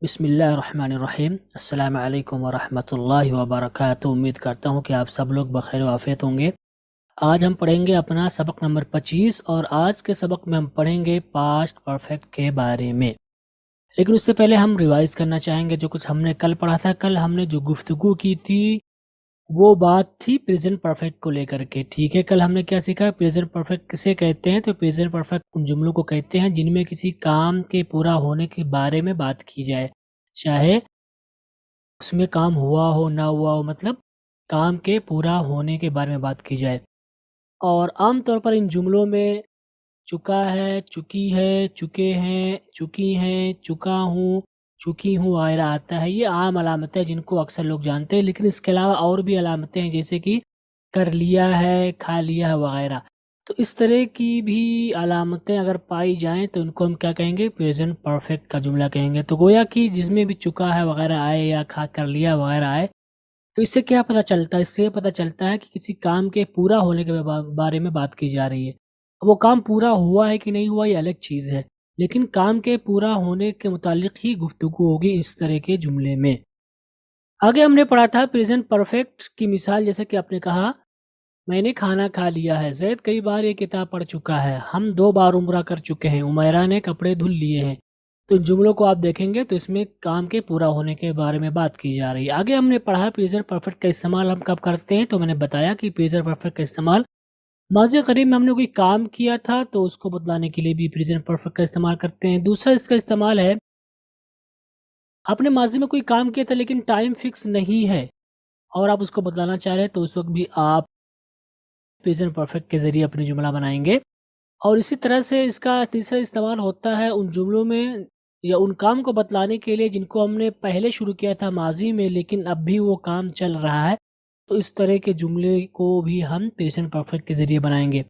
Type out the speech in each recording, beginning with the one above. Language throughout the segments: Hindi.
बिस्मिल्लाहिर्रहमानिर्रहीम। अस्सलाम वालेकुम वरहमतुल्लाहि वबरकातुहू। उम्मीद करता हूँ कि आप सब लोग बखैर वाफ़ियत होंगे। आज हम पढ़ेंगे अपना सबक नंबर 25 और आज के सबक में हम पढ़ेंगे पास्ट परफेक्ट के बारे में। लेकिन उससे पहले हम रिवाइज़ करना चाहेंगे जो कुछ हमने कल पढ़ा था। कल हमने जो गुफ्तगू की थी वो बात थी प्रेजेंट परफेक्ट को लेकर के। ठीक है, कल हमने क्या सीखा? प्रेजेंट परफेक्ट किसे कहते हैं? तो प्रेजेंट परफेक्ट उन जुमलों को कहते हैं जिनमें किसी काम के पूरा होने के बारे में बात की जाए, चाहे उसमें काम हुआ हो ना हुआ हो, मतलब काम के पूरा होने के बारे में बात की जाए। और आम तौर पर इन जुमलों में चुका है, चुकी है, चुके हैं, चुकी हैं, चुका हूँ, चुकी हूँ वगैरह आता है। ये आम अलामतें हैं जिनको अक्सर लोग जानते हैं, लेकिन इसके अलावा और भी अलामतें हैं जैसे कि कर लिया है, खा लिया है वगैरह। तो इस तरह की भी अलामतें अगर पाई जाएं तो इनको हम क्या कहेंगे? प्रेजेंट परफेक्ट का जुमला कहेंगे। तो गोया कि जिसमें भी चुका है वगैरह आए या खा कर लिया वगैरह आए, तो इससे क्या पता चलता है? इससे पता चलता है कि किसी काम के पूरा होने के बारे में बात की जा रही है। अब वो काम पूरा हुआ है कि नहीं हुआ ये अलग चीज़ है, लेकिन काम के पूरा होने के मुतालिक ही गुफ्तगू होगी इस तरह के जुमले में। आगे हमने पढ़ा था प्रेजेंट परफेक्ट की मिसाल, जैसे कि आपने कहा मैंने खाना खा लिया है। जैद कई बार ये किताब पढ़ चुका है। हम 2 बार उम्रा कर चुके हैं। उमैरा ने कपड़े धुल लिए हैं। तो इन जुमलों को आप देखेंगे तो इसमें काम के पूरा होने के बारे में बात की जा रही है। आगे हमने पढ़ा प्रेजेंट परफेक्ट का इस्तेमाल हम कब करते हैं। तो मैंने बताया कि प्रेजेंट परफेक्ट का इस्तेमाल माज़ी करीब में हमने कोई काम किया था तो उसको बतलाने के लिए भी प्रेजेंट परफेक्ट का इस्तेमाल करते हैं। दूसरा इसका इस्तेमाल है, आपने माज़ी में कोई काम किया था लेकिन टाइम फिक्स नहीं है और आप उसको बतलाना चाह रहे हैं, तो उस वक्त भी आप प्रेजेंट परफेक्ट के ज़रिए अपनी जुमला बनाएंगे। और इसी तरह से इसका तीसरा इस्तेमाल होता है उन जुमलों में या उन काम को बतलाने के लिए जिनको हमने पहले शुरू किया था माजी में, लेकिन अब भी वो काम चल रहा है। तो इस तरह के जुमले को भी हम प्रेजेंट परफेक्ट के ज़रिए बनाएंगे।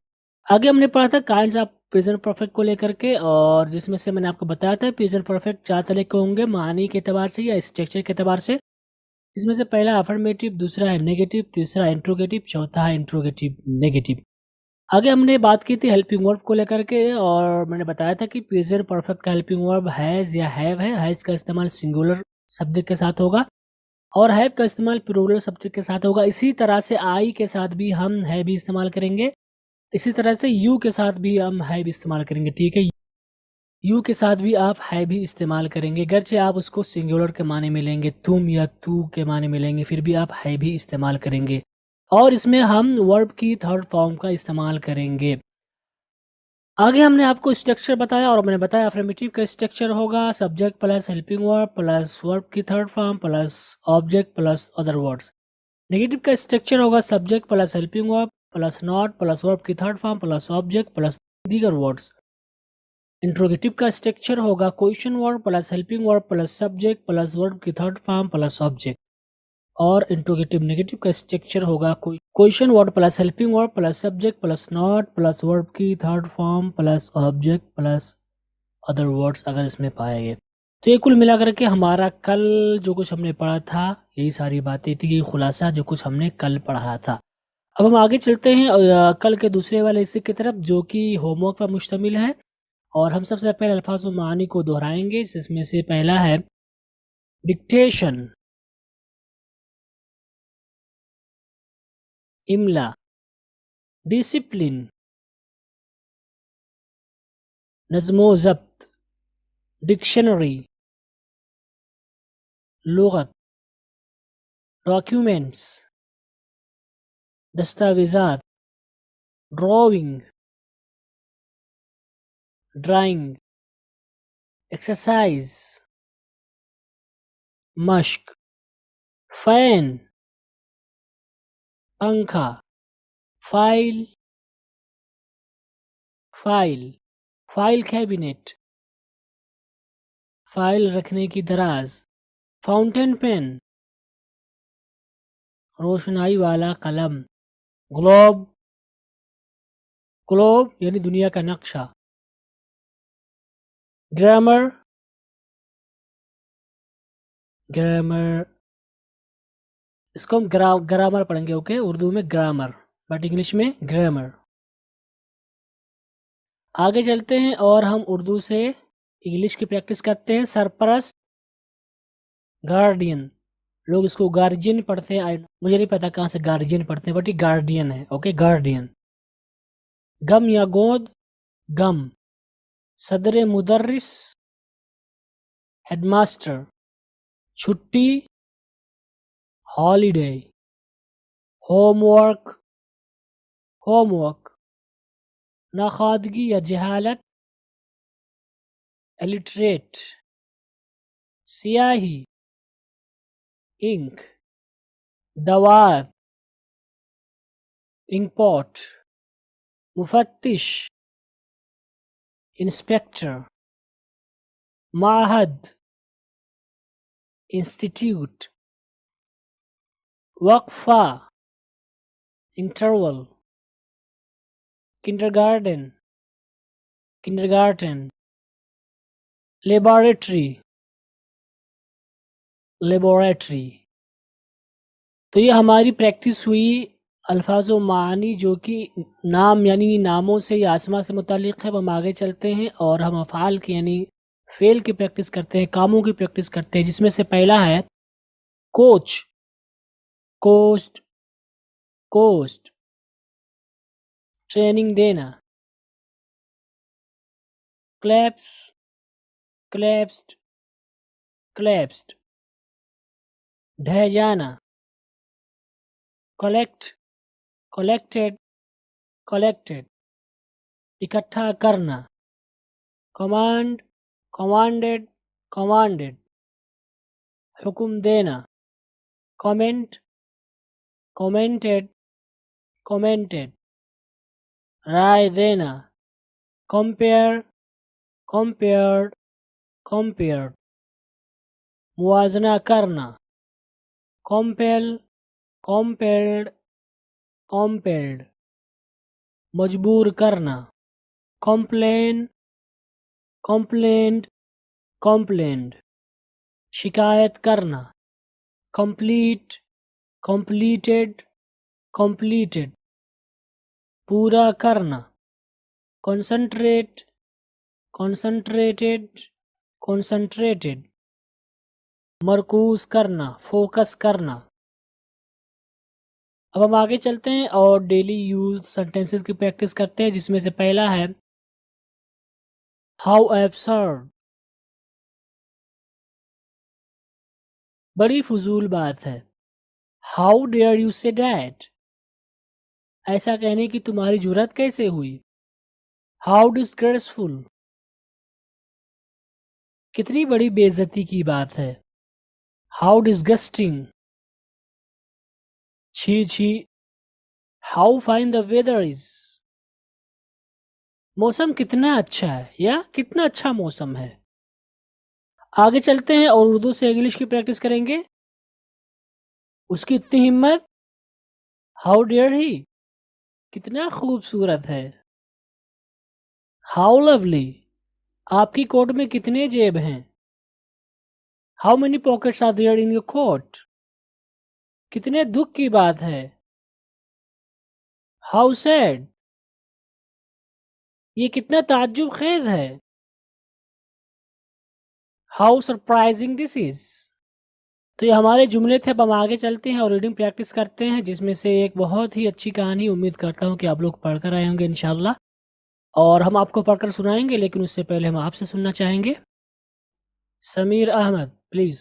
आगे हमने पढ़ा था काइंड्स ऑफ प्रेजेंट परफेक्ट को लेकर के, और जिसमें से मैंने आपको बताया था प्रेजेंट परफेक्ट 4 तरह के होंगे मानी के एतबार से या स्ट्रक्चर के एतबार से। इसमें से पहला अफर्मेटिव, दूसरा है नेगेटिव, तीसरा इंट्रोगेटिव, चौथा है इंट्रोगेटिव नेगेटिव। आगे हमने बात की थी हेल्पिंग वर्ब को लेकर के, और मैंने बताया था कि प्रेजेंट परफेक्ट का हेल्पिंग वर्ब हैज़ या हैव है। हैज़ का इस्तेमाल सिंगुलर सब्जेक्ट के साथ होगा और हैव का इस्तेमाल प्लूरल सब्जेक्ट के साथ होगा। इसी तरह से आई के साथ भी हम है भी इस्तेमाल करेंगे। इसी तरह से यू के साथ भी हम है भी इस्तेमाल करेंगे। ठीक है, यू के साथ भी आप है भी इस्तेमाल करेंगे, गरचे आप उसको सिंगुलर के माने में लेंगे, तुम या तू के माने में लेंगे, फिर भी आप है भी इस्तेमाल करेंगे। और इसमें हम वर्ब की थर्ड फॉर्म का इस्तेमाल करेंगे। आगे हमने आपको स्ट्रक्चर बताया और मैंने बताया अफर्मेटिव का स्ट्रक्चर होगा subject plus helping verb plus verb की third form plus object plus other words. Negative का स्ट्रक्चर होगा subject plus helping verb plus not plus verb की third form plus object plus दीगर वर्ड्स। इंट्रोगेटिव का स्ट्रक्चर होगा question word plus helping verb plus subject plus verb की थर्ड फॉर्म प्लस ऑब्जेक्ट। और इंट्रोगेटिव नेगेटिव का स्ट्रक्चर होगा question word plus helping verb plus subject plus not plus verb की third form plus object plus other words अगर इसमें पाए गए। तो ये कुल मिलाकर के हमारा कल जो कुछ हमने पढ़ा था यही सारी बातें थी, यही खुलासा जो कुछ हमने कल पढ़ा था। अब हम आगे चलते हैं कल के दूसरे वाले हिस्से की तरफ जो कि होमवर्क पर मुश्तमिल है। और हम सबसे पहले अल्फाज व मानी को दोहराएंगे, जिसमें से पहला है डिक्टेशन, इमला, डिसिप्लिन, नज़्मो ज़ब्त, डिक्शनरी, लुगत, डॉक्यूमेंट्स, दस्तावेज़ात, ड्राइंग, ड्राइंग, एक्सरसाइज, मश्क, फैन, पंखा, file, file, file cabinet, file रखने की दराज, फाउंटेन पेन, रोशनाई वाला कलम, ग्लोब, ग्लोब यानी दुनिया का नक्शा, ग्रामर, ग्रामर इसको हम ग्रामर पढ़ेंगे, ओके, उर्दू में ग्रामर बट इंग्लिश में ग्रामर। आगे चलते हैं और हम उर्दू से इंग्लिश की प्रैक्टिस करते हैं। सरपरस्त, गार्डियन, लोग इसको गार्जियन पढ़ते हैं, मुझे नहीं पता कहाँ से गार्जियन पढ़ते हैं, बट ये गार्डियन है। Okay, guardian. गम या गोद, गम। सदर मुदर्रिस, हेडमास्टर। छुट्टी, हॉलीडे। Homework, homework. नाखादगी या जहालत, इलिटरेट। सियाही, इंक। दवात, इंकपॉट। मुफत्तिश, इंस्पेक्टर। माहद, इंस्टीट्यूट। वक्फा, interval. Kindergarten, kindergarten. Laboratory, laboratory. तो ये हमारी प्रैक्टिस हुई अल्फाज व मानी जो कि नाम यानी नामों से या आसमा से मुतालिक है। हम आगे चलते हैं और हम अफ़ाल की यानी फेल की प्रैक्टिस करते हैं, कामों की प्रैक्टिस करते हैं, जिसमें से पहला है कोच, कोस्ट, कोस्ट। ट्रेनिंग देना, क्लैप्स, क्लैप्स्ड, क्लैप्स्ड। ढह जाना, कलेक्ट, कलेक्टेड, कलेक्टेड। इकट्ठा करना, कमांड, कमांडेड, कमांडेड। हुक्म देना, कमेंट, कमेंटेड, कमेंटेड। राय देना, कंपेयर, कंपेयर्ड, कंपेयर्ड। मुआजना करना, कंपेल, कंपेल्ड, कंपेल्ड। मजबूर करना, कंप्लेन, कंप्लेंड, कंप्लेंड। शिकायत करना, कंप्लीट, कंप्लीटेड, कंप्लीटेड। पूरा करना, कंसंट्रेट, कंसंट्रेटेड, कंसंट्रेटेड। मरकूज करना, फोकस करना। अब हम आगे चलते हैं और डेली यूज सेंटेंसेस की प्रैक्टिस करते हैं, जिसमें से पहला है हाउ एब्सर्ड। बड़ी फजूल बात है। How dare you say that, ऐसा कहने की तुम्हारी जुर्रत कैसे हुई। हाउ डिस्ग्रेसफुल, कितनी बड़ी बेइज्जती की बात है। हाउ डिस्गस्टिंग, छी छी। How fine the weather is, मौसम कितना अच्छा है या कितना अच्छा मौसम है। आगे चलते हैं और उर्दू से इंग्लिश की प्रैक्टिस करेंगे। उसकी इतनी हिम्मत, हाउ डेयर ही, कितना खूबसूरत है। हाउ लवली, आपकी कोट में कितने जेब हैं। How many pockets are there in your coat, कितने दुख की बात है। हाउ सैड, ये कितना ताज्जुब खेज है। How surprising this is. तो ये हमारे जुमले थे। अब हम आगे चलते हैं और रीडिंग प्रैक्टिस करते हैं, जिसमें से एक बहुत ही अच्छी कहानी, उम्मीद करता हूँ कि आप लोग पढ़कर आए होंगे इंशाल्लाह। और हम आपको पढ़कर सुनाएंगे, लेकिन उससे पहले हम आपसे सुनना चाहेंगे। समीर अहमद, प्लीज।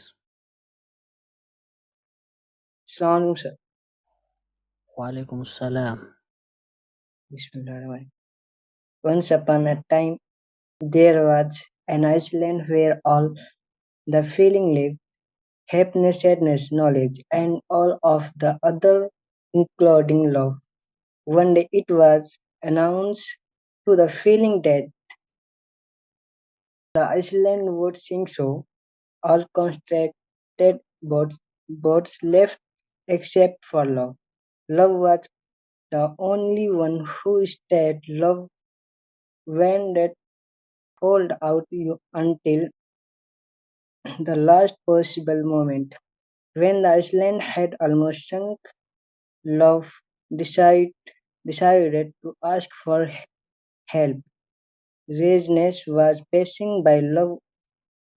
अस्सलाम वालेकुम सर। वालेकुम अस्सलाम। Bismillahirrahmanirrahim. Once upon a time, there was an island where all the feeling lived, happiness, sadness, knowledge, and all of the other, including love. One day it was announced to the feeling that the island would sink so all constructed boats left except for love. Love was the only one who stayed. Love went that hold out you until the last possible moment. When the island had almost sunk, Love decide, decided to ask for help. Rezness was passing by Love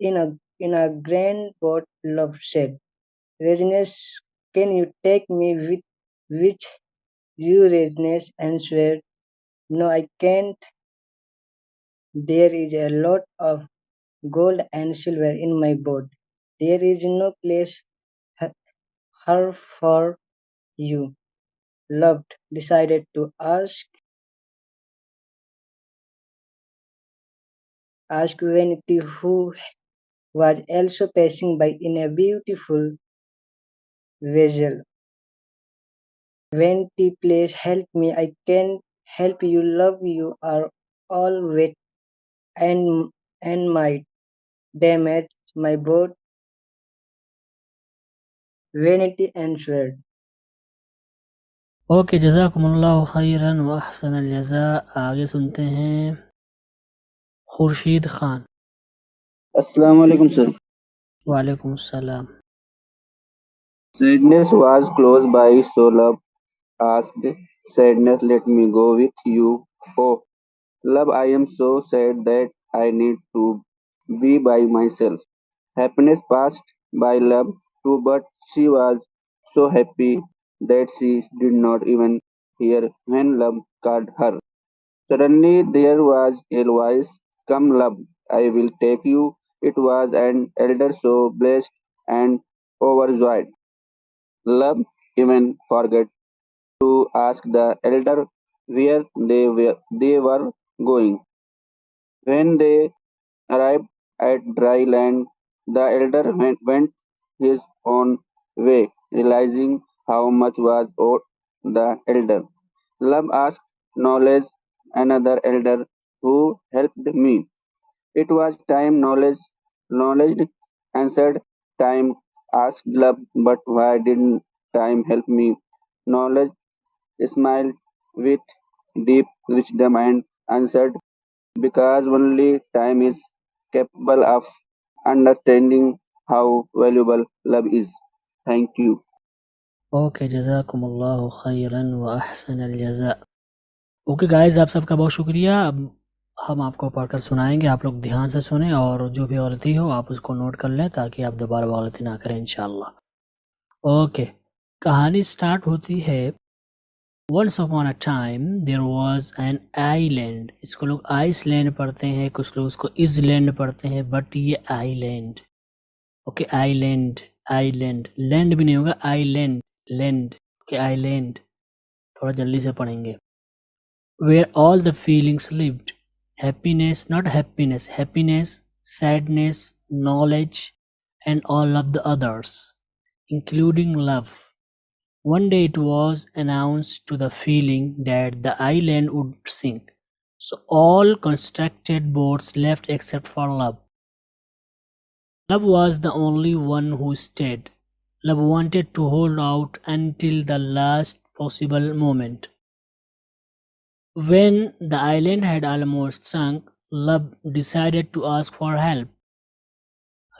in a in a grand boat, Love said. Richness, can you take me with which you, Richness, answered. No, I can't. There is a lot of gold and silver in my boat. There is no place her for you. Love decided to ask Vanity, who was also passing by in a beautiful vessel. Vanity, please help me. I can't help you. Love, you are all wet and might damage my boat. Vanity answered. Okay, जज़ाकुमुल्लाहु खैरन व अहसनल जज़ा। आगे सुनते हैं Khurshid Khan. Assalamu alaikum, sir. वालेकुम अस्सलाम। Sadness was close by, so love asked, Sadness, let me go with you. Oh, love, I am so sad that I need to be by myself. Happiness passed by love too, but she was so happy that she did not even hear when love called her. Suddenly there was a voice, Come, love, I will take you. It was an elder so blessed and overjoyed. Love even forgot to ask the elder where they were going. When they arrived at dry land, the elder went his own way, realizing how much was owed the elder. Love asked knowledge, another elder, who helped me. It was time knowledge answered. Time asked love, but why didn't time help me? Knowledge smiled with deep wisdom and answered, because only time is capable of understanding how valuable love is. Thank you. Okay, जज़ाकुमुल्लाहु खैरन व अहसनल जज़ा। ओके गाइस, आप सबका बहुत शुक्रिया। अब हम आपको पढ़कर सुनाएंगे, आप लोग ध्यान से सुने और जो भी गलती हो आप उसको नोट कर लें ताकि आप दोबारा गलती ना करें इंशाल्लाह। ओके, कहानी स्टार्ट होती है। Once upon a time there was an island. इसको लोग आइसलैंड पढ़ते हैं, कुछ लोग उसको इजलैंड पढ़ते हैं, बट ये island. Okay, island, island, land भी नहीं होगा, आइलैंड, लैंड। ओके, आइलैंड थोड़ा जल्दी से पढ़ेंगे। Where all the feelings lived, happiness, not happiness, happiness, sadness, knowledge, and all of the others, including love. One day it was announced to the feeling that the island would sink, so all constructed boats left except for love. Love was the only one who stayed. Love wanted to hold out until the last possible moment. When the island had almost sunk, Love decided to ask for help.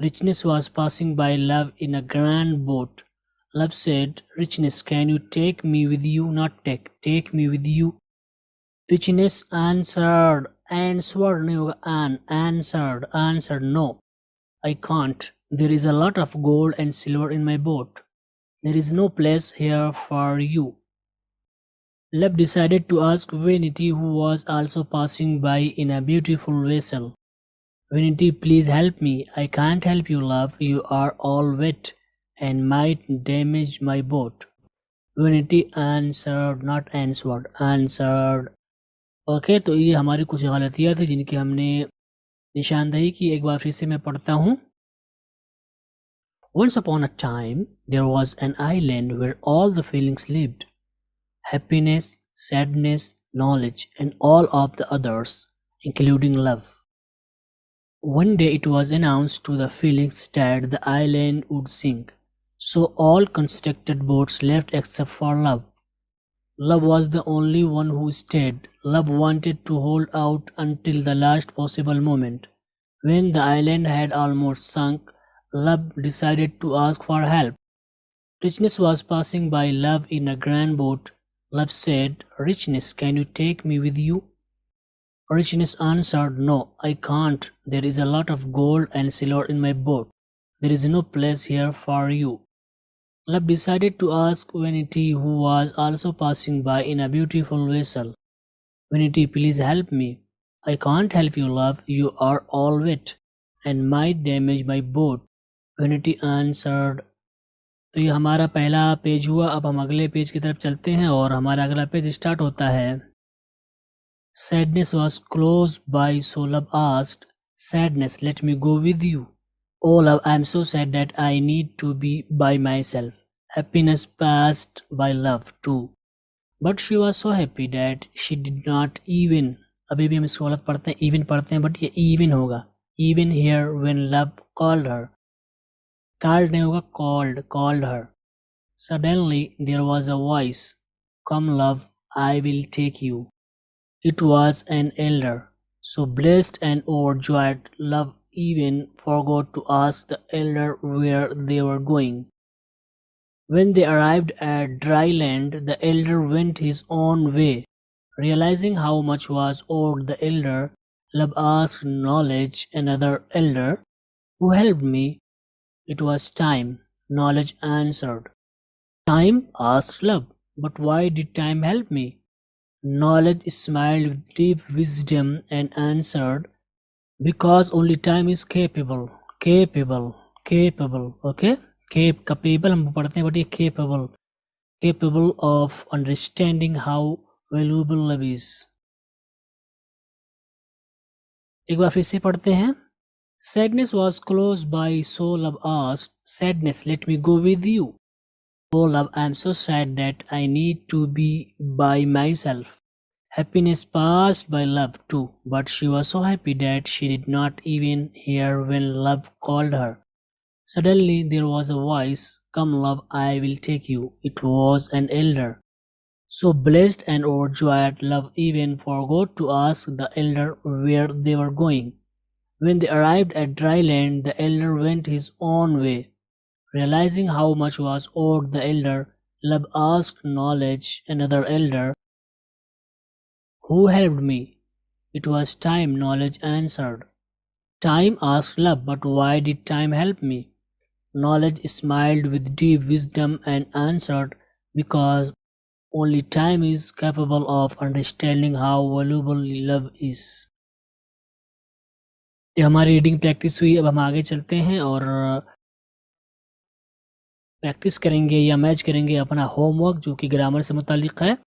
Richness was passing by Love in a grand boat. Love said, Richness, can you take me with you? Not take me with you. Richness answered, answered, no, I can't. There is a lot of gold and silver in my boat. There is no place here for you. Love decided to ask Vanity, who was also passing by in a beautiful vessel. Vanity, please help me. I can't help you, love. You are all wet and might damage my boat. Vanity answered, not answered, answered. Okay, तो ये हमारी कुछ गलतियाँ थी जिनकी हमने निशानदेही की। एक बार फिर से मैं पढ़ता हूँ। Once upon a time, there was an island where all the feelings lived. Happiness, sadness, knowledge, and all of the others, including love. One day it was announced to the feelings that the island would sink, so all constructed boats left except for love. Love was the only one who stayed. Love wanted to hold out until the last possible moment. When the island had almost sunk, Love decided to ask for help. Richness was passing by Love in a grand boat. Love said, Richness, can you take me with you? Richness answered, "No, I can't. There is a lot of gold and silver in my boat. There is no place here for you." Love decided to ask Vanity, who was also passing by in a beautiful vessel. "Vanity, please help me." "I can't help you, love. You are all wet and might damage my boat," Vanity answered. तो ये हमारा पहला पेज हुआ। अब हम अगले पेज की तरफ चलते हैं और हमारा अगला पेज स्टार्ट होता है। Sadness was close by, so Love asked, "Sadness, let me go with you." "Oh, love, I am so sad that I need to be by myself." Happiness passed by Love too, but she was so happy that she did not even, अभी भी हम इसको गलत पढ़ते हैं, even पढ़ते हैं, but ये even होगा, even hear when Love called her. Called नहीं होगा, called her. Suddenly there was a voice, "Come, love, I will take you." It was an elder. So blessed and overjoyed, Love even forgot to ask the elder where they were going. When they arrived at dry land, the elder went his own way. Realizing how much was owed the elder, Love asked Knowledge, another elder, "Who helped me?" "It was Time," Knowledge answered. "Time?" asked Love. "But why did Time help me?" Knowledge smiled with deep wisdom and answered, "Because only time is capable, okay? Capable हम पढ़ते हैं, but ये capable of understanding how valuable love is." एक बार फिर से पढ़ते हैं। Sadness was close by, so Love asked, "Sadness, let me go with you." "Oh, love, I am so sad that I need to be by myself." Happiness passed by Love too, but she was so happy that she did not even hear when Love called her. Suddenly there was a voice, "Come, love, I will take you." It was an elder. So blessed and overjoyed, Love even forgot to ask the elder where they were going. When they arrived at dry land, the elder went his own way. Realizing how much was owed the elder, Love asked Knowledge, another elder, "Who helped me?" "It was Time," Knowledge answered. Time asked Love, "But why did Time help me?" Knowledge smiled with deep wisdom and answered, "Because only time is capable of understanding how valuable love is." ये हमारी रीडिंग प्रैक्टिस हुई। अब हम आगे चलते हैं और प्रैक्टिस करेंगे या मैच करेंगे अपना होमवर्क जो कि ग्रामर से मुतालिक है।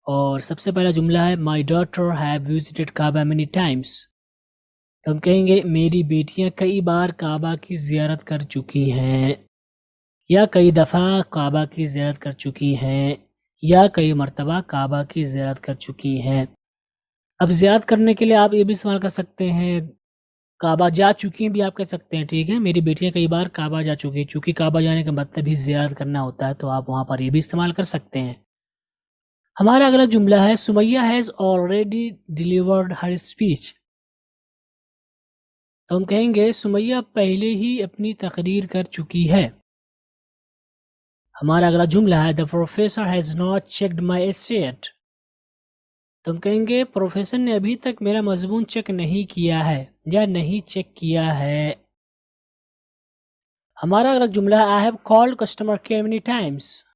और सबसे पहला जुमला है, "my daughter have visited Kaaba many times." तो हम कहेंगे मेरी बेटियां कई बार काबा की ज़ियारत कर चुकी हैं, या कई दफ़ा काबा की ज़ियारत कर चुकी हैं, या कई मरतबा काबा की ज़ियारत कर चुकी हैं। अब ज़ियारत करने के लिए आप ये भी इस्तेमाल कर सकते हैं, काबा जा चुकी हैं भी आप कह सकते हैं, ठीक है। मेरी बेटियां कई बार काबा जा चुकी हैं, चूँकि काबा जाने का मतलब ही ज़ियारत करना होता है, तो आप वहाँ पर ये भी इस्तेमाल कर सकते हैं। हमारा अगला जुमला है, "Sumaiya has already delivered her speech." तो हम कहेंगे सुमैया पहले ही अपनी तकरीर कर चुकी है। हमारा अगला जुमला है, "the professor has not checked my essay yet." तो हम कहेंगे प्रोफेसर ने अभी तक मेरा मजमून चेक नहीं किया है या नहीं चेक किया है। हमारा अगला जुमला है, "I have called customer care many times."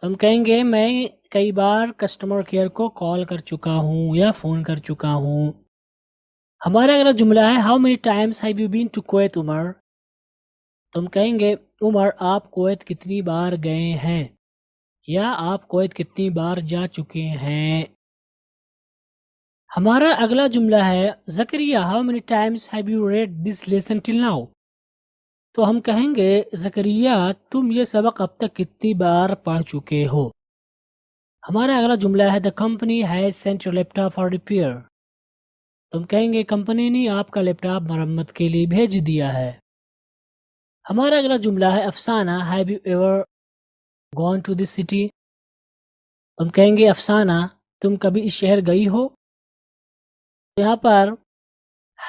तो हम कहेंगे मैं कई बार कस्टमर केयर को कॉल कर चुका हूँ या फ़ोन कर चुका हूँ। हमारा अगला जुमला है, "how many times have you been to Kuwait Umar?" तो हम कहेंगे उमर आप कुवैत कितनी बार गए हैं या आप कुवैत कितनी बार जा चुके हैं। हमारा अगला जुमला है, "Zakaria how many times have you read this lesson till now?" तो हम कहेंगे ज़करिया तुम ये सबक अब तक कितनी बार पढ़ चुके हो। हमारा अगला जुमला है, "the company has sent your laptop for repair." तो हम कहेंगे कंपनी ने आपका लैपटॉप मरम्मत के लिए भेज दिया है। हमारा अगला जुमला है, "Afsana have you ever gone to this city?" तो हम कहेंगे अफसाना तुम कभी इस शहर गई हो। यहाँ पर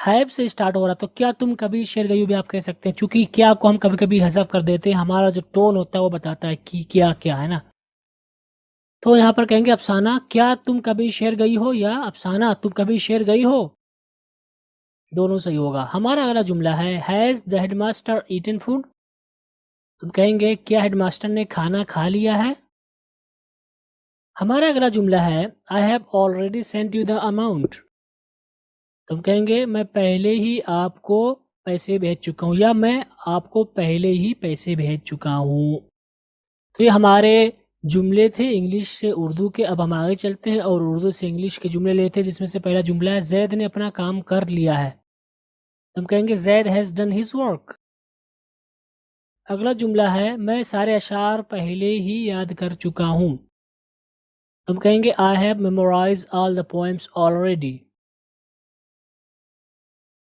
हैव से स्टार्ट हो रहा, तो क्या तुम कभी इस शहर गई हो भी आप कह सकते हैं, चूंकि क्या को हम कभी कभी हज़फ कर देते हैं, हमारा जो टोन होता है वो बताता है कि क्या क्या है ना। तो यहाँ पर कहेंगे अफसाना क्या तुम कभी शहर गई हो, या अफसाना तुम कभी शहर गई हो, दोनों सही होगा। हमारा अगला जुमला है has the headmaster eaten food. तुम कहेंगे क्या हेडमास्टर ने खाना खा लिया है। हमारा अगला जुमला है I have already sent you the amount. तुम कहेंगे मैं पहले ही आपको पैसे भेज चुका हूँ, या मैं आपको पहले ही पैसे भेज चुका हूँ। तो ये हमारे जुमले थे इंग्लिश से उर्दू के। अब हम आगे चलते हैं और उर्दू से इंग्लिश के जुमले लेते हैं, जिसमें से पहला जुमला है जैद ने अपना काम कर लिया है। तुम कहेंगे Zaid has done his work. अगला जुमला है मैं सारे अशार पहले ही याद कर चुका हूँ। तुम कहेंगे I have memorize all the poems already.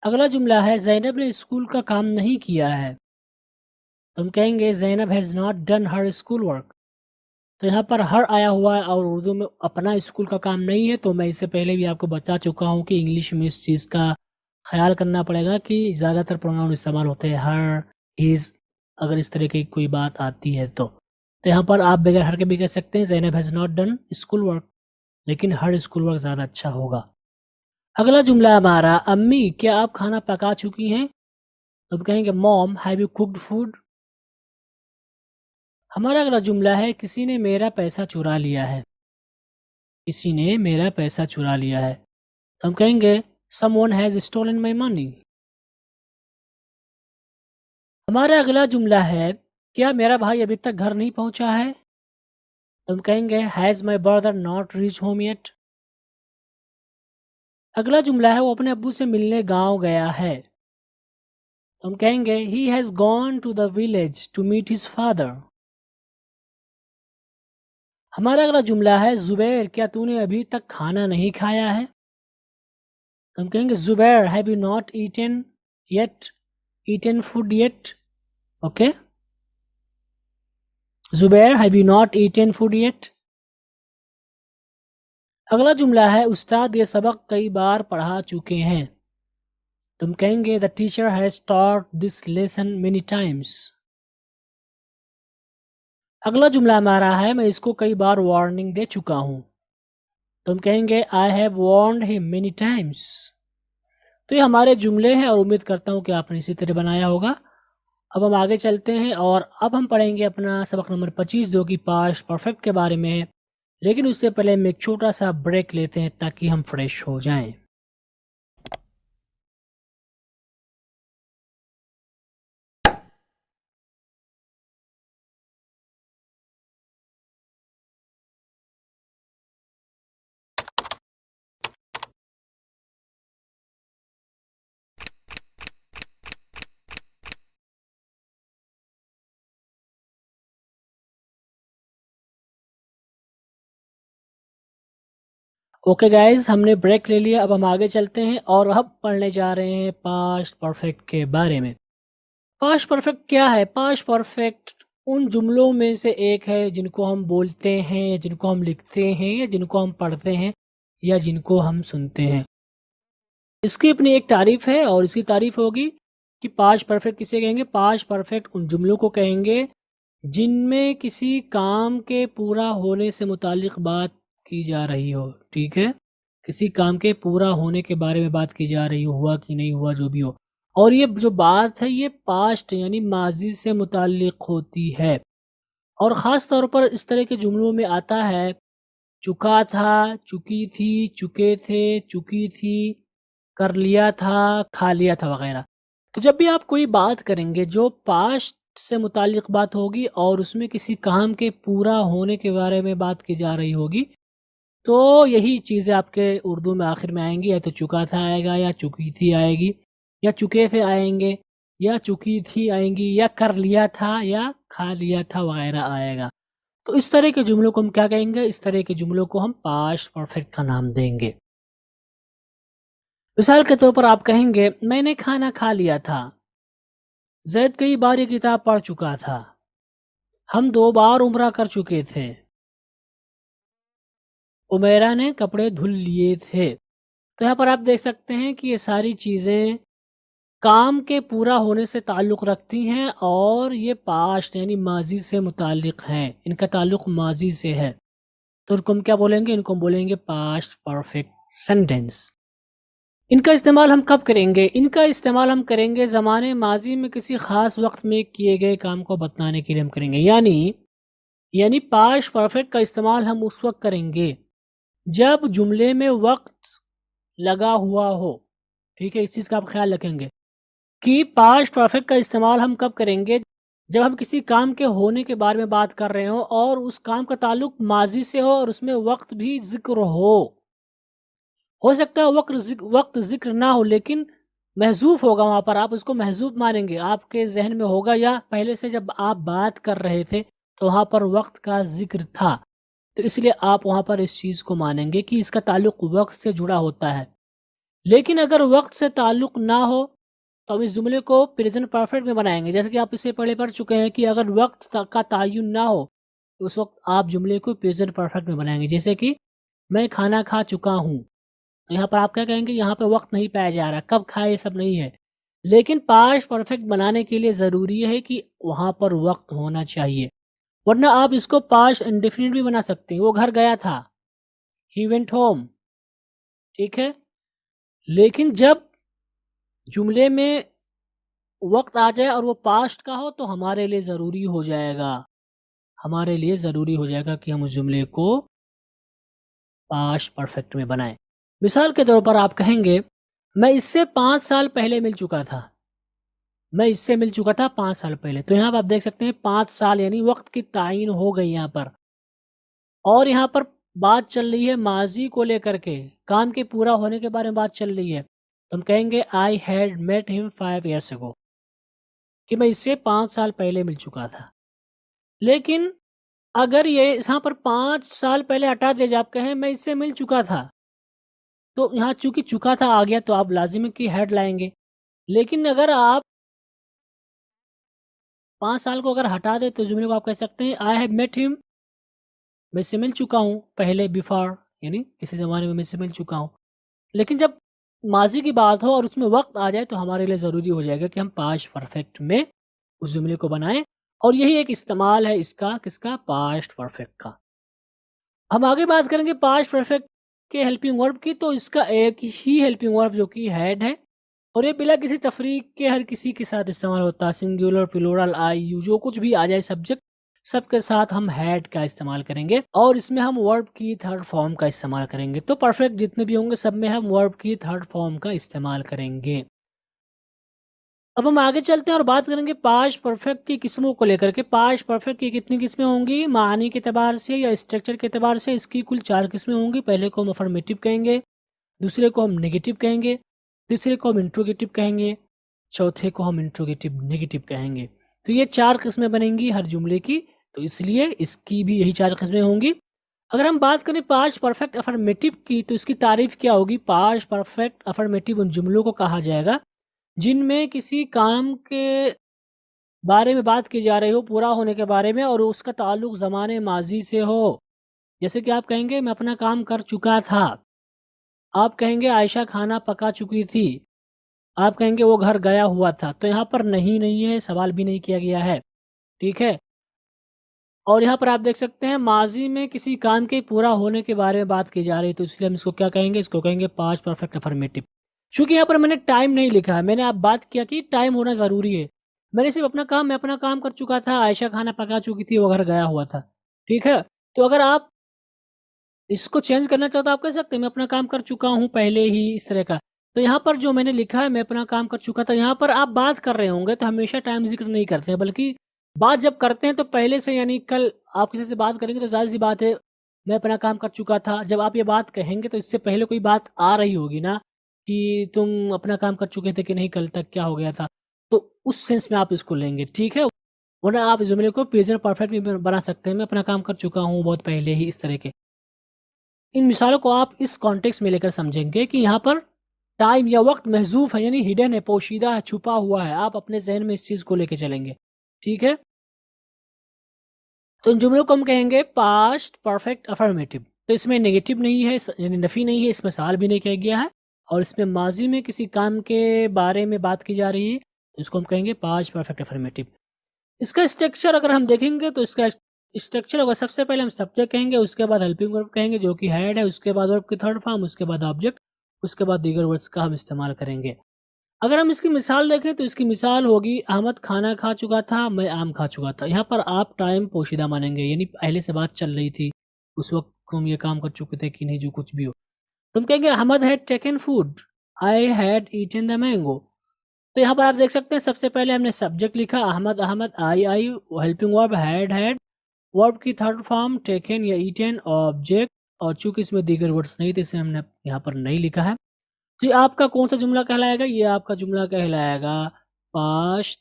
अगला जुमला है जैनब ने स्कूल का काम नहीं किया है। तुम कहेंगे Zainab has not done her school work. तो यहाँ पर हर आया हुआ है और उर्दू में अपना स्कूल का काम नहीं है। तो मैं इससे पहले भी आपको बता चुका हूँ कि इंग्लिश में इस चीज़ का ख्याल करना पड़ेगा कि ज़्यादातर प्रोनाउन इस्तेमाल होते हैं हर, इज़, अगर इस तरह की कोई बात आती है तो यहाँ पर आप बगैर हर के भी कह सकते हैं Zainab has not done school work, लेकिन हर स्कूल वर्क ज़्यादा अच्छा होगा। अगला जुमला हमारा अम्मी क्या आप खाना पका चुकी हैं। तो आप कहेंगे mom have you cooked food. हमारा अगला जुमला है किसी ने मेरा पैसा चुरा लिया है। किसी ने मेरा पैसा चुरा लिया है। तो हम कहेंगे someone has stolen my money. हमारा अगला जुमला है क्या मेरा भाई अभी तक घर नहीं पहुंचा है। तो हम कहेंगे has my brother not reach home yet. अगला जुमला है वो अपने अब्बू से मिलने गांव गया है। तो हम कहेंगे he has gone to the village to meet his father. हमारा अगला जुमला है जुबैर क्या तूने अभी तक खाना नहीं खाया है। तो हम कहेंगे Zubair have you not eaten food yet. Okay, Zubair have you not eaten food yet. अगला जुमला है उस्ताद ये सबक कई बार पढ़ा चुके हैं। तुम कहेंगे the teacher has taught this lesson many times. अगला जुमला हमारा है मैं इसको कई बार वार्निंग दे चुका हूं। तुम कहेंगे I have warned him many times. तो ये हमारे जुमले हैं और उम्मीद करता हूं कि आपने इसी तरह बनाया होगा। अब हम आगे चलते हैं और अब हम पढ़ेंगे अपना सबक नंबर 25 जो कि पास्ट परफेक्ट के बारे में है। लेकिन उससे पहले हम एक छोटा सा ब्रेक लेते हैं ताकि हम फ्रेश हो जाएं। ओके गाइज, हमने ब्रेक ले लिया। अब हम आगे चलते हैं और अब पढ़ने जा रहे हैं पास्ट परफेक्ट के बारे में। पास्ट परफेक्ट क्या है। पास्ट परफेक्ट उन जुमलों में से एक है जिनको हम बोलते हैं या जिनको हम लिखते हैं या जिनको हम पढ़ते हैं या जिनको हम सुनते हैं। इसकी अपनी एक तारीफ है और इसकी तारीफ होगी कि पास्ट परफेक्ट किसे कहेंगे। पास्ट परफेक्ट उन जुमलों को कहेंगे जिनमें किसी काम के पूरा होने से मुतालिक बात की जा रही हो। ठीक है, किसी काम के पूरा होने के बारे में बात की जा रही हो, हुआ कि नहीं हुआ जो भी हो। और ये जो बात है ये पास्ट यानी माजी से मुताल्लिक होती है और ख़ास तौर पर इस तरह के जुमलों में आता है चुका था, चुकी थी, चुके थे, चुकी थी, कर लिया था, खा लिया था वगैरह। तो जब भी आप कोई बात करेंगे जो पास्ट से मुताल्लिक बात होगी और उसमें किसी काम के पूरा होने के बारे में बात की जा रही होगी तो यही चीज़ें आपके उर्दू में आखिर में आएंगी। या तो चुका था आएगा, या चुकी थी आएगी, या चुके थे आएंगे, या चुकी थी आएंगी, या कर लिया था या खा लिया था वगैरह आएगा। तो इस तरह के जुमलों को हम क्या कहेंगे। इस तरह के जुमलों को हम पास्ट परफेक्ट का नाम देंगे। मिसाल के तौर पर आप कहेंगे मैंने खाना खा लिया था, जैद कई बार ये किताब पढ़ चुका था, हम 2 बार उम्रा कर चुके थे, उमेरा ने कपड़े धुल लिए थे। तो यहाँ पर आप देख सकते हैं कि ये सारी चीज़ें काम के पूरा होने से ताल्लुक़ रखती हैं और ये पास्ट यानी माजी से मुताल्लिक़ हैं, इनका ताल्लुक़ माजी से है। तो इनको हम क्या बोलेंगे? इनको हम बोलेंगे पास्ट परफेक्ट सेंटेंस। इनका इस्तेमाल हम कब करेंगे? इनका इस्तेमाल हम करेंगे ज़माने माजी में किसी ख़ास वक्त में किए गए काम को बताने के लिए हम करेंगे। यानी पास्ट परफेक्ट का इस्तेमाल हम उस वक्त करेंगे जब जुमले में वक्त लगा हुआ हो। ठीक है, इस चीज़ का आप ख्याल रखेंगे कि पास्ट परफेक्ट का इस्तेमाल हम कब करेंगे? जब हम किसी काम के होने के बारे में बात कर रहे हो और उस काम का ताल्लुक माजी से हो और उसमें वक्त भी जिक्र हो सकता है वक्त जिक्र ना हो लेकिन महजूफ होगा वहां पर, आप उसको महजूफ मानेंगे, आपके जहन में होगा या पहले से जब आप बात कर रहे थे तो वहां पर वक्त का जिक्र था, तो इसलिए आप वहां पर इस चीज को मानेंगे कि इसका ताल्लुक वक्त से जुड़ा होता है। लेकिन अगर वक्त से ताल्लुक ना हो तो हम इस जुमले को प्रेजेंट परफेक्ट में बनाएंगे। जैसे कि आप इससे पहले पढ़ चुके हैं कि अगर का तायुन ना हो तो उस वक्त आप जुमले को प्रेजेंट परफेक्ट में बनाएंगे। जैसे कि मैं खाना खा चुका हूं, तो यहाँ पर आप क्या कहेंगे? यहाँ पे वक्त नहीं पाया जा रहा, कब खाए ये सब नहीं है। लेकिन पास्ट परफेक्ट बनाने के लिए जरूरी है कि वहां पर वक्त होना चाहिए, वरना आप इसको पास्ट इंडेफिनिट भी बना सकते हैं। वो घर गया था, ही वेंट होम। ठीक है, लेकिन जब जुमले में वक्त आ जाए और वो पास्ट का हो तो हमारे लिए ज़रूरी हो जाएगा कि हम उस जुमले को पास्ट परफेक्ट में बनाएं। मिसाल के तौर पर आप कहेंगे मैं इससे 5 साल पहले मिल चुका था। 5 साल पहले। तो यहाँ पर आप देख सकते हैं 5 साल यानी वक्त की तायीन हो गई यहाँ पर, और यहाँ पर बात चल रही है माजी को लेकर के, काम के पूरा होने के बारे में बात चल रही है। तो हम कहेंगे I had met him 5 years ago, कि मैं इससे 5 साल पहले मिल चुका था। लेकिन अगर ये यहाँ पर 5 साल पहले हटा दिया जाए, आप कहें मैं इससे मिल चुका था, तो यहाँ चूंकि चुका था आ गया तो आप लाजिम की हेड लाएंगे। लेकिन अगर आप 5 साल को अगर हटा दे तो जुमले को आप कह सकते हैं आई हैव मेट हिम, मैं इससे मिल चुका हूँ पहले, बिफोर, यानी किसी ज़माने में मैं इससे मिल चुका हूँ। लेकिन जब माजी की बात हो और उसमें वक्त आ जाए तो हमारे लिए ज़रूरी हो जाएगा कि हम पास्ट परफेक्ट में उस जुमले को बनाएं, और यही एक इस्तेमाल है इसका, किसका? पास्ट परफेक्ट का। हम आगे बात करेंगे पास्ट परफेक्ट के हेल्पिंग वर्ब की। तो इसका एक ही हेल्पिंग वर्ब जो कि हैड है, और ये बिना किसी तफरीक के हर किसी के साथ इस्तेमाल होता है। सिंगुलर, प्लूरल, आई, यू, जो कुछ भी आ जाए सब्जेक्ट, सबके साथ हम हैड का इस्तेमाल करेंगे, और इसमें हम वर्ब की थर्ड फॉर्म का इस्तेमाल करेंगे। तो परफेक्ट जितने भी होंगे सब में हम वर्ब की थर्ड फॉर्म का इस्तेमाल करेंगे। अब हम आगे चलते हैं और बात करेंगे पास्ट परफेक्ट की किस्मों को लेकर के। पास्ट परफेक्ट की कितनी किस्में होंगी मानी के एतबार से या स्ट्रक्चर के एतबार से? इसकी कुल 4 किस्में होंगी। पहले को हम अफर्मेटिव कहेंगे, दूसरे को हम नेगेटिव कहेंगे, तीसरे को हम इंट्रोगेटिव कहेंगे, चौथे को हम इंट्रोगेटिव नेगेटिव कहेंगे। तो ये 4 किस्में बनेंगी हर जुमले की, तो इसलिए इसकी भी यही 4 किस्में होंगी। अगर हम बात करें पास्ट परफेक्ट अफर्मेटिव की, तो इसकी तारीफ क्या होगी? पास्ट परफेक्ट अफर्मेटिव उन जुमलों को कहा जाएगा जिनमें किसी काम के बारे में बात की जा रही हो, पूरा होने के बारे में, और उसका ताल्लुक ज़माने माजी से हो। जैसे कि आप कहेंगे मैं अपना काम कर चुका था, आप कहेंगे आयशा खाना पका चुकी थी, आप कहेंगे वो घर गया हुआ था। तो यहाँ पर नहीं है, सवाल भी नहीं किया गया है। ठीक है, और यहाँ पर आप देख सकते हैं माजी में किसी काम के पूरा होने के बारे में बात की जा रही है, तो इसलिए हम इसको क्या कहेंगे? इसको कहेंगे पास्ट परफेक्ट अफर्मेटिव। क्योंकि यहाँ पर मैंने टाइम नहीं लिखा है, मैंने आप बात किया कि टाइम होना ज़रूरी है। मैंने सिर्फ मैं अपना काम कर चुका था, आयशा खाना पका चुकी थी, वो घर गया हुआ था। ठीक है, तो अगर आप इसको चेंज करना चाहो तो आप कह सकते हैं मैं अपना काम कर चुका हूँ पहले ही, इस तरह का। तो यहाँ पर जो मैंने लिखा है मैं अपना काम कर चुका था, यहाँ पर आप बात कर रहे होंगे तो हमेशा टाइम जिक्र नहीं करते हैं, बल्कि बात जब करते हैं तो पहले से, यानी कल आप किसी से बात करेंगे तो जाहिर सी बात है मैं अपना काम कर चुका था। जब आप ये बात कहेंगे तो इससे पहले कोई बात आ रही होगी ना कि तुम अपना काम कर चुके थे कि नहीं, कल तक क्या हो गया था, तो उस सेंस में आप इसको लेंगे। ठीक है, वरना आप जुमले को प्रेजेंट परफेक्ट भी बना सकते हैं, मैं अपना काम कर चुका हूँ बहुत पहले ही, इस तरह के। इन मिसालों को आप इस कॉन्टेक्स्ट में लेकर समझेंगे कि यहाँ पर टाइम या वक्त महजूफ है, यानी हिडन है, पोशीदा है, छुपा हुआ है। आप अपने जहन में इस चीज को लेकर चलेंगे। ठीक है, तो इन जुमलों को हम कहेंगे पास्ट परफेक्ट अफर्मेटिव। तो इसमें नेगेटिव नहीं है, यानी नफी नहीं है, इसमें सवाल भी नहीं किया गया है, और इसमें माजी में किसी काम के बारे में बात की जा रही है, तो इसको हम कहेंगे पास्ट परफेक्ट अफर्मेटिव। इसका स्ट्रक्चर अगर हम देखेंगे तो इसका स्ट्रक्चर होगा, सबसे पहले हम सब्जेक्ट कहेंगे, उसके बाद हेल्पिंग वर्ब कहेंगे जो कि हेड है, उसके बाद वर्ब की थर्ड फॉर्म, उसके बाद ऑब्जेक्ट, उसके बाद दीगर वर्ड्स का हम इस्तेमाल करेंगे। अगर हम इसकी मिसाल देखें तो इसकी मिसाल होगी अहमद खाना खा चुका था, मैं आम खा चुका था। यहाँ पर आप टाइम पोशीदा मानेंगे, यानी पहले से बात चल रही थी, उस वक्त तुम ये काम कर चुके थे कि नहीं, जो कुछ भी हो। तुम कहेंगे Ahmad had taken food, I had eaten the mango. तो यहाँ पर आप देख सकते हैं सबसे पहले हमने सब्जेक्ट लिखा अहमद, अहमद, आई, हेल्पिंग वर्ब हैड, वर्ब की थर्ड फॉर्म टेकन या ईटन, ऑब्जेक्ट, और चूंकि इसमें दीगर वर्ड्स नहीं थे इसलिए हमने यहाँ पर नहीं लिखा है। तो ये आपका कौन सा जुमला कहलाएगा? ये आपका जुमला कहलाएगा पास्ट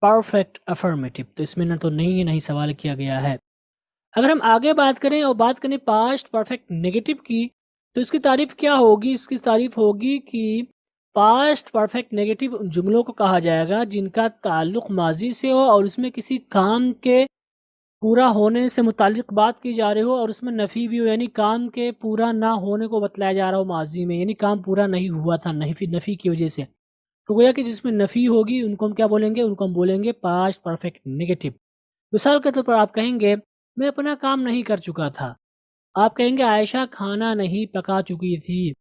परफेक्ट अफर्मेटिव। तो इसमें ना तो नहीं सवाल किया गया है। अगर हम आगे बात करें और बात करें पास्ट परफेक्ट नेगेटिव की, तो इसकी तारीफ क्या होगी? इसकी तारीफ होगी कि पास्ट परफेक्ट नेगेटिव उन जुमलों को कहा जाएगा जिनका ताल्लुक माजी से हो और उसमें किसी काम के पूरा होने से मुतालिक बात की जा रही हो और उसमें नफ़ी भी हो, यानी काम के पूरा ना होने को बतलाया जा रहा हो माजी में, यानी काम पूरा नहीं हुआ था नफ़ी की वजह से। तो गोया कि जिसमें नफ़ी होगी उनको हम क्या बोलेंगे? उनको हम बोलेंगे पास्ट परफेक्ट नेगेटिव। मिसाल के तौर पर आप कहेंगे मैं अपना काम नहीं कर चुका था। आप कहेंगे आयशा खाना नहीं पका चुकी थी।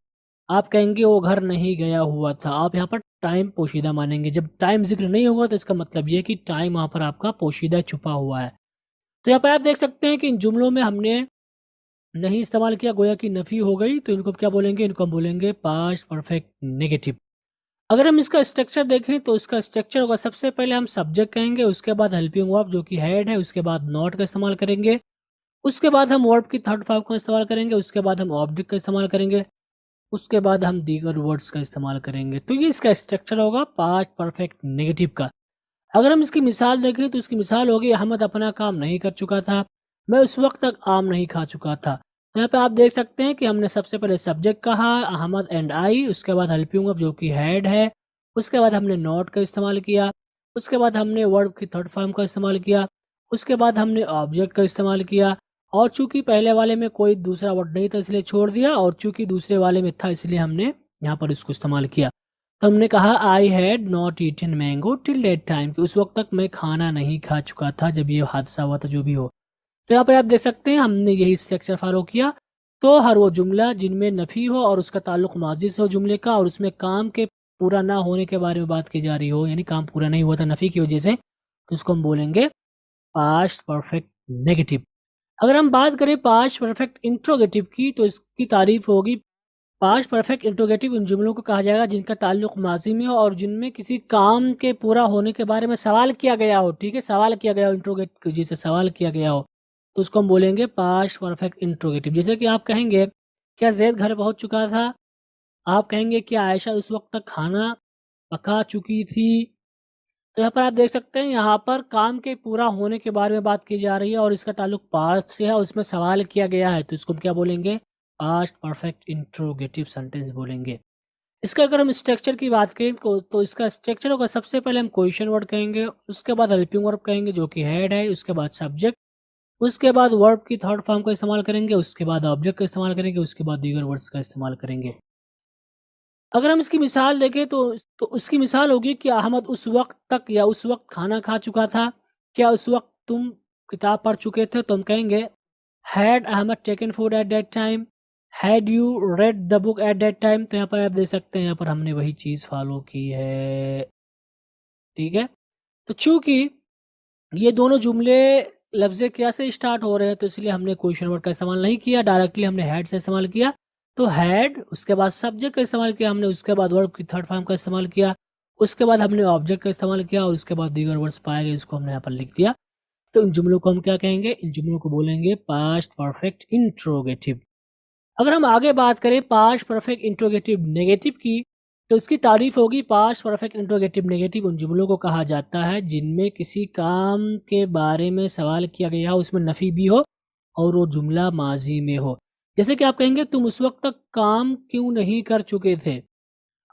आप कहेंगे वो घर नहीं गया हुआ था। आप यहाँ पर टाइम पोशीदा मानेंगे। जब टाइम जिक्र नहीं होगा तो इसका मतलब ये कि टाइम वहाँ पर आपका पोशीदा छुपा हुआ है। तो यहाँ पर आप देख सकते हैं कि इन जुमलों में हमने नहीं इस्तेमाल किया, गोया की नफ़ी हो गई, तो इनको क्या बोलेंगे? इनको हम बोलेंगे पास्ट परफेक्ट नेगेटिव। अगर हम इसका स्ट्रक्चर देखें तो इसका स्ट्रक्चर होगा सबसे पहले हम सब्जेक्ट कहेंगे, उसके बाद हेल्पिंग वर्ब जो कि हेड है, उसके बाद नॉट का इस्तेमाल करेंगे, उसके बाद हम वर्ब की थर्ड फॉर्म का इस्तेमाल करेंगे, उसके बाद हम ऑब्जेक्ट का इस्तेमाल करेंगे, उसके बाद हम दीगर वर्ड्स का इस्तेमाल करेंगे। तो ये इसका स्ट्रक्चर होगा पास्ट परफेक्ट नेगेटिव का। अगर हम इसकी मिसाल देखें तो इसकी मिसाल होगी अहमद अपना काम नहीं कर चुका था, मैं उस वक्त तक आम नहीं खा चुका था। तो यहाँ पे आप देख सकते हैं कि हमने सबसे पहले सब्जेक्ट कहा अहमद एंड आई, उसके बाद हेल्पिंग वर्ब जो कि हेड है, उसके बाद हमने नॉट का इस्तेमाल किया, उसके बाद हमने वर्ब की थर्ड फॉर्म का इस्तेमाल किया, उसके बाद हमने ऑब्जेक्ट का इस्तेमाल किया, और चूंकि पहले वाले में कोई दूसरा वर्ड नहीं था इसलिए छोड़ दिया, और चूंकि दूसरे वाले में था इसलिए हमने यहाँ पर इसको इस्तेमाल किया। तो हमने कहा I had not eaten mango till that time, कि उस वक्त तक मैं खाना नहीं खा चुका था जब ये हादसा हुआ था, जो भी हो। तो यहाँ पर आप देख सकते हैं हमने यही स्ट्रक्चर फॉलो किया। तो हर वो जुमला जिनमें नफ़ी हो और उसका ताल्लुक माजी से हो जुमले का, और उसमें काम के पूरा ना होने के बारे में बात की जा रही हो, यानी काम पूरा नहीं हुआ था नफ़ी की वजह से, तो उसको हम बोलेंगे पास्ट परफेक्ट नेगेटिव। अगर हम बात करें पास्ट परफेक्ट इंट्रोगेटिव की, तो इसकी तारीफ होगी पास्ट परफेक्ट इंट्रोगेटिव उन जुमलों को कहा जाएगा जिनका ताल्लुक माजी में हो और जिनमें किसी काम के पूरा होने के बारे में सवाल किया गया हो। ठीक है, सवाल किया गया हो, इंट्रोगेट जिसे सवाल किया गया हो, तो उसको हम बोलेंगे पास्ट परफेक्ट इंट्रोगेटिव। जैसे कि आप कहेंगे क्या जैद घर पहुंच चुका था? आप कहेंगे क्या आयशा उस वक्त तक खाना पका चुकी थी? तो यहाँ पर आप देख सकते हैं यहाँ पर काम के पूरा होने के बारे में बात की जा रही है और इसका ताल्लुक पास्ट से है और उसमें सवाल किया गया है, तो इसको हम क्या बोलेंगे? पास्ट परफेक्ट इंट्रोगेटिव सेंटेंस बोलेंगे। इसका अगर हम स्ट्रक्चर की बात करें तो इसका स्ट्रक्चर होगा सबसे पहले हम क्वेश्चन वर्ड कहेंगे, उसके बाद हेल्पिंग वर्ब कहेंगे जो कि हेड है, उसके बाद सब्जेक्ट, उसके बाद वर्ब की थर्ड फॉर्म का इस्तेमाल करेंगे, उसके बाद ऑब्जेक्ट का इस्तेमाल करेंगे, उसके बाद दीगर वर्ड्स का इस्तेमाल करेंगे। अगर हम इसकी मिसाल देखें तो उसकी मिसाल होगी कि अहमद उस वक्त तक या उस वक्त खाना खा चुका था, क्या उस वक्त तुम किताब पढ़ चुके थे? तो हम कहेंगे had Ahmad taken food at that time, had you read the book at that time. तो यहाँ पर आप देख सकते हैं यहाँ पर हमने वही चीज़ फॉलो की है। ठीक है, तो चूंकि ये दोनों जुमले लफ्ज़ क्या से स्टार्ट हो रहे हैं तो इसलिए हमने क्वेश्चन वर्ड का इस्तेमाल नहीं किया, डायरेक्टली हमने हैड से इस्तेमाल किया। तो हैड, उसके बाद सब्जेक्ट का इस्तेमाल किया हमने, उसके बाद वर्ब की थर्ड फॉर्म का इस्तेमाल किया, उसके बाद हमने ऑब्जेक्ट का इस्तेमाल किया और उसके बाद दीगर वर्ड्स पाए गए, इसको हमने यहाँ पर लिख दिया। तो इन जुमलों को हम क्या कहेंगे? इन जुमलों को बोलेंगे पास्ट परफेक्ट इंट्रोगेटिव। अगर हम आगे बात करें पास्ट परफेक्ट इंट्रोगेटिव नेगेटिव की, तो इसकी तारीफ होगी पास्ट परफेक्ट इंट्रोगेटिव नेगेटिव उन जुमलों को कहा जाता है जिनमें किसी काम के बारे में सवाल किया गया हो, उसमें नफ़ी भी हो और वो जुमला माजी में हो। जैसे कि आप कहेंगे तुम उस वक्त तक काम क्यों नहीं कर चुके थे?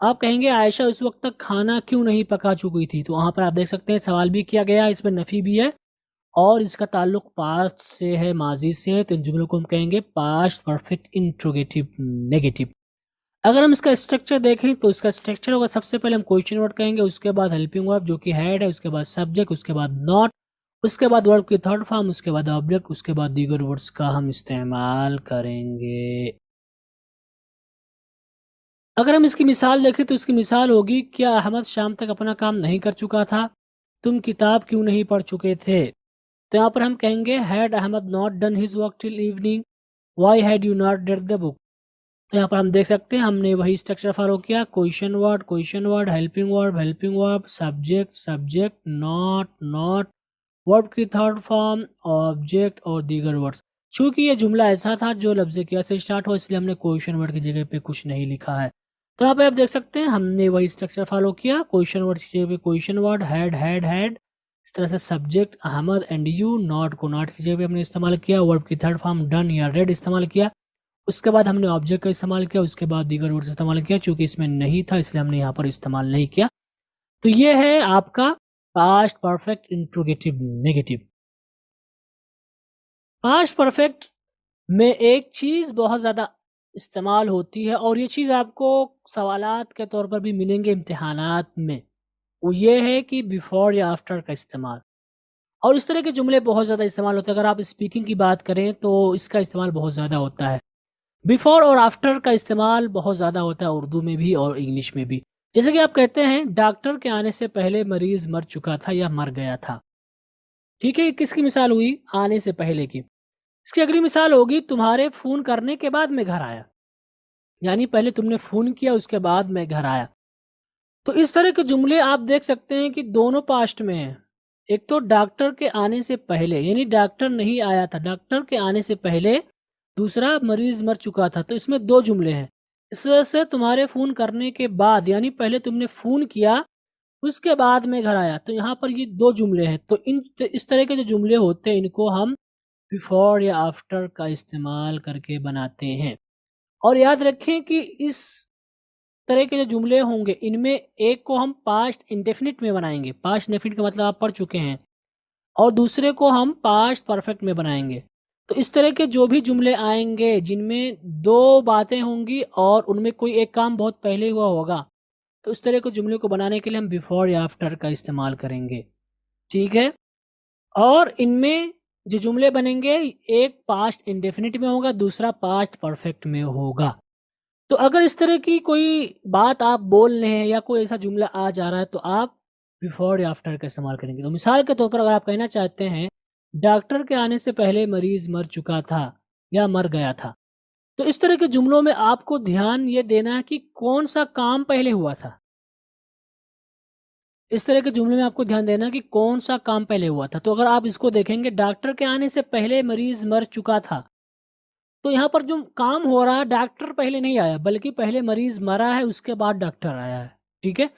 आप कहेंगे आयशा उस वक्त तक खाना क्यों नहीं पका चुकी थी? तो वहाँ पर आप देख सकते हैं सवाल भी किया गया, इसमें नफ़ी भी है और इसका ताल्लुक पास्ट से है, माजी से है, तो इन जुमलों को हम कहेंगे पास्ट परफेक्ट इंट्रोगेटिव नेगेटिव। अगर हम इसका स्ट्रक्चर देखें तो इसका स्ट्रक्चर होगा सबसे पहले हम क्वेश्चन वर्ड कहेंगे, उसके बाद हेल्पिंग वर्ब जो कि हेड है, उसके बाद सब्जेक्ट, उसके बाद नॉट उसके बाद वर्ब की थर्ड फॉर्म, उसके बाद ऑब्जेक्ट, उसके बाद दीगर वर्ड्स का हम इस्तेमाल करेंगे। अगर हम इसकी मिसाल देखें तो इसकी मिसाल होगी, क्या अहमद शाम तक अपना काम नहीं कर चुका था? तुम किताब क्यों नहीं पढ़ चुके थे? तो यहाँ पर हम कहेंगे had Ahmad not done his work till evening, why had you not read the book. तो यहाँ पर हम देख सकते हैं हमने वही स्ट्रक्चर फॉलो किया, question word, helping verb, subject subject, not, verb की थर्ड फॉर्म, ऑब्जेक्ट और दीगर वर्ड्स। चूंकि ये जुमला ऐसा था जो लफ्ज़ किया से स्टार्ट हो, इसलिए हमने क्वेश्चन वर्ड की जगह पे कुछ नहीं लिखा है। तो यहाँ पे आप देख सकते हैं हमने वही स्ट्रक्चर फॉलो किया, क्वेश्चन वर्ड की जगह पे क्वेश्चन वर्ड, हैड, इस तरह से subject Ahmad and you, not को नॉट की जगह पे हमने इस्तेमाल किया, वर्ब की थर्ड फॉर्म डन या रेड इस्तेमाल किया, उसके बाद हमने ऑब्जेक्ट का इस्तेमाल किया, उसके बाद दीगर वर्ड्स इस्तेमाल किया। चूंकि इसमें नहीं था इसलिए हमने यहाँ पर इस्तेमाल नहीं किया। तो ये है आपका past perfect interrogative negative. Past perfect में एक चीज बहुत ज्यादा इस्तेमाल होती है और ये चीज आपको सवालात के तौर पर भी मिलेंगे इम्तिहानात में, वो ये है कि बिफोर या आफ्टर का इस्तेमाल। और इस तरह के जुमले बहुत ज़्यादा इस्तेमाल होते हैं। अगर आप स्पीकिंग की बात करें तो इसका इस्तेमाल बहुत ज़्यादा होता है। बिफोर और आफ्टर का इस्तेमाल बहुत ज़्यादा होता है उर्दू में भी और इंग्लिश में भी। जैसे कि आप कहते हैं डॉक्टर के आने से पहले मरीज मर चुका था या मर गया था। ठीक है, किसकी मिसाल हुई? आने से पहले की। इसकी अगली मिसाल होगी तुम्हारे फ़ोन करने के बाद मैं घर आया, यानी पहले तुमने फ़ोन किया उसके बाद मैं घर आया। तो इस तरह के जुमले आप देख सकते हैं कि दोनों पास्ट में हैं। एक तो डॉक्टर के आने से पहले, यानी डॉक्टर नहीं आया था, डॉक्टर के आने से पहले। दूसरा मरीज मर चुका था। तो इसमें दो जुमले हैं। इस वजह से तुम्हारे फ़ोन करने के बाद, यानी पहले तुमने फ़ोन किया उसके बाद में घर आया, तो यहाँ पर ये दो जुमले हैं। तो इस तरह के जो जुमले होते हैं इनको हम बिफोर या आफ्टर का इस्तेमाल करके बनाते हैं। और याद रखें कि इस तरह के जो जुमले होंगे इनमें एक को हम पास्ट इंडेफिनिट में बनाएंगे, पास्ट इंडेफिनिट का मतलब आप पढ़ चुके हैं, और दूसरे को हम पास्ट परफेक्ट में बनाएंगे। तो इस तरह के जो भी जुमले आएंगे जिनमें दो बातें होंगी और उनमें कोई एक काम बहुत पहले हुआ होगा, तो इस तरह के जुमले को बनाने के लिए हम बिफोर या आफ्टर का इस्तेमाल करेंगे। ठीक है, और इनमें जो जुमले बनेंगे एक पास्ट इंडेफिनिट में होगा, दूसरा पास्ट परफेक्ट में होगा। तो अगर इस तरह की कोई बात आप बोल रहे हैं या कोई ऐसा जुमला आ जा रहा है तो आप बिफोर या आफ्टर का इस्तेमाल करेंगे। तो मिसाल के तौर पर अगर आप कहना चाहते हैं डॉक्टर के आने से पहले मरीज मर चुका था या मर गया था, तो इस तरह के जुमलों में आपको ध्यान ये देना है कि कौन सा काम पहले हुआ था। इस तरह के जुमले में आपको ध्यान देना कि कौन सा काम पहले हुआ था। तो अगर आप इसको देखेंगे डॉक्टर के आने से पहले मरीज मर चुका था, तो यहाँ पर जो काम हो रहा है डॉक्टर पहले नहीं आया बल्कि पहले मरीज मरा है उसके बाद डॉक्टर आया है। ठीक है,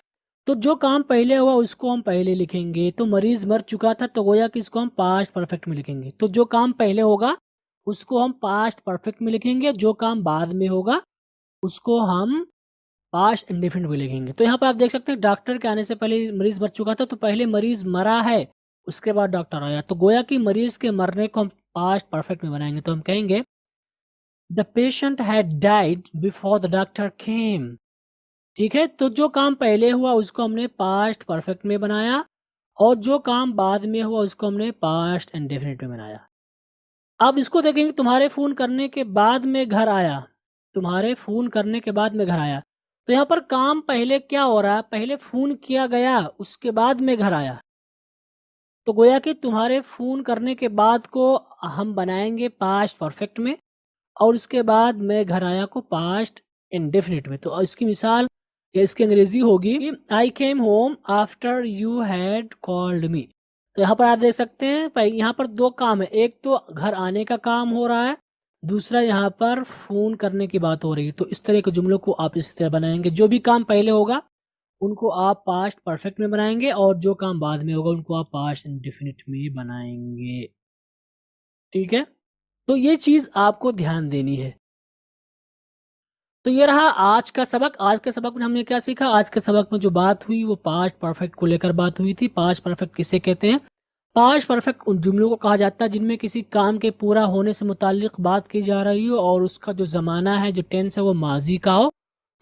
तो जो काम पहले हुआ उसको हम पहले लिखेंगे। तो मरीज मर चुका था तो गोया कि इसको हम पास्ट परफेक्ट में लिखेंगे। तो जो काम पहले होगा उसको हम पास्ट परफेक्ट में लिखेंगे, जो काम बाद में होगा उसको हम पास्ट इंडेफिनिट में लिखेंगे। तो यहाँ पर आप देख सकते हैं डॉक्टर के आने से पहले मरीज मर चुका था, तो पहले मरीज मरा है उसके बाद डॉक्टर आया। तो गोया कि मरीज के मरने को हम पास्ट परफेक्ट में बनाएंगे। तो हम कहेंगे the patient had died before the doctor केम। ठीक है, तो जो काम पहले हुआ उसको हमने पास्ट परफेक्ट में बनाया और जो काम बाद में हुआ उसको हमने पास्ट इंडेफिनिट में बनाया। अब इसको देखेंगे तुम्हारे फोन करने के बाद में घर आया, तुम्हारे फोन करने के बाद में घर आया। तो यहाँ पर काम पहले क्या हो रहा है? पहले फोन किया गया उसके बाद में घर आया। तो गोया कि तुम्हारे फोन करने के बाद को हम बनाएंगे पास्ट परफेक्ट में और उसके बाद मैं घर आया को पास्ट इंडेफिनिट में। तो इसकी मिसाल या इसकी अंग्रेजी होगी I came home after you had called me. तो यहाँ पर आप देख सकते हैं यहाँ पर दो काम है, एक तो घर आने का काम हो रहा है, दूसरा यहाँ पर फोन करने की बात हो रही है। तो इस तरह के जुमलों को आप इस तरह बनाएंगे, जो भी काम पहले होगा उनको आप पास्ट परफेक्ट में बनाएंगे और जो काम बाद में होगा उनको आप पास्ट इंडेफिनिट में बनाएंगे। ठीक है, तो ये चीज आपको ध्यान देनी है। तो ये रहा आज का सबक। आज के सबक में हमने क्या सीखा? आज के सबक में जो बात हुई वो पास्ट परफेक्ट को लेकर बात हुई थी। पास्ट परफेक्ट किसे कहते हैं? पास्ट परफेक्ट उन जुमलों को कहा जाता है जिनमें किसी काम के पूरा होने से मुताल्लिक बात की जा रही हो और उसका जो ज़माना है, जो टेंस है, वो माजी का हो।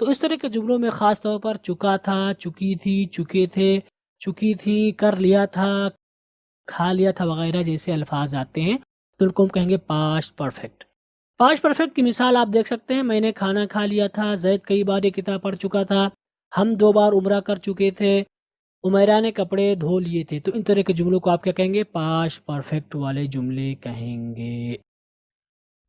तो इस तरह के जुमलों में ख़ास तौर पर चुका था, चुकी थी, चुके थे, चुकी थी, कर लिया था, खा लिया था वगैरह जैसे अल्फाज आते हैं तो उनको हम कहेंगे पास्ट परफेक्ट। पास्ट परफेक्ट की मिसाल आप देख सकते हैं, मैंने खाना खा लिया था, जैद कई बार ये किताब पढ़ चुका था, हम 2 बार उम्रा कर चुके थे, उमैरा ने कपड़े धो लिए थे। तो इन तरह के जुमलों को आप क्या कहेंगे? पास्ट परफेक्ट वाले जुमले कहेंगे।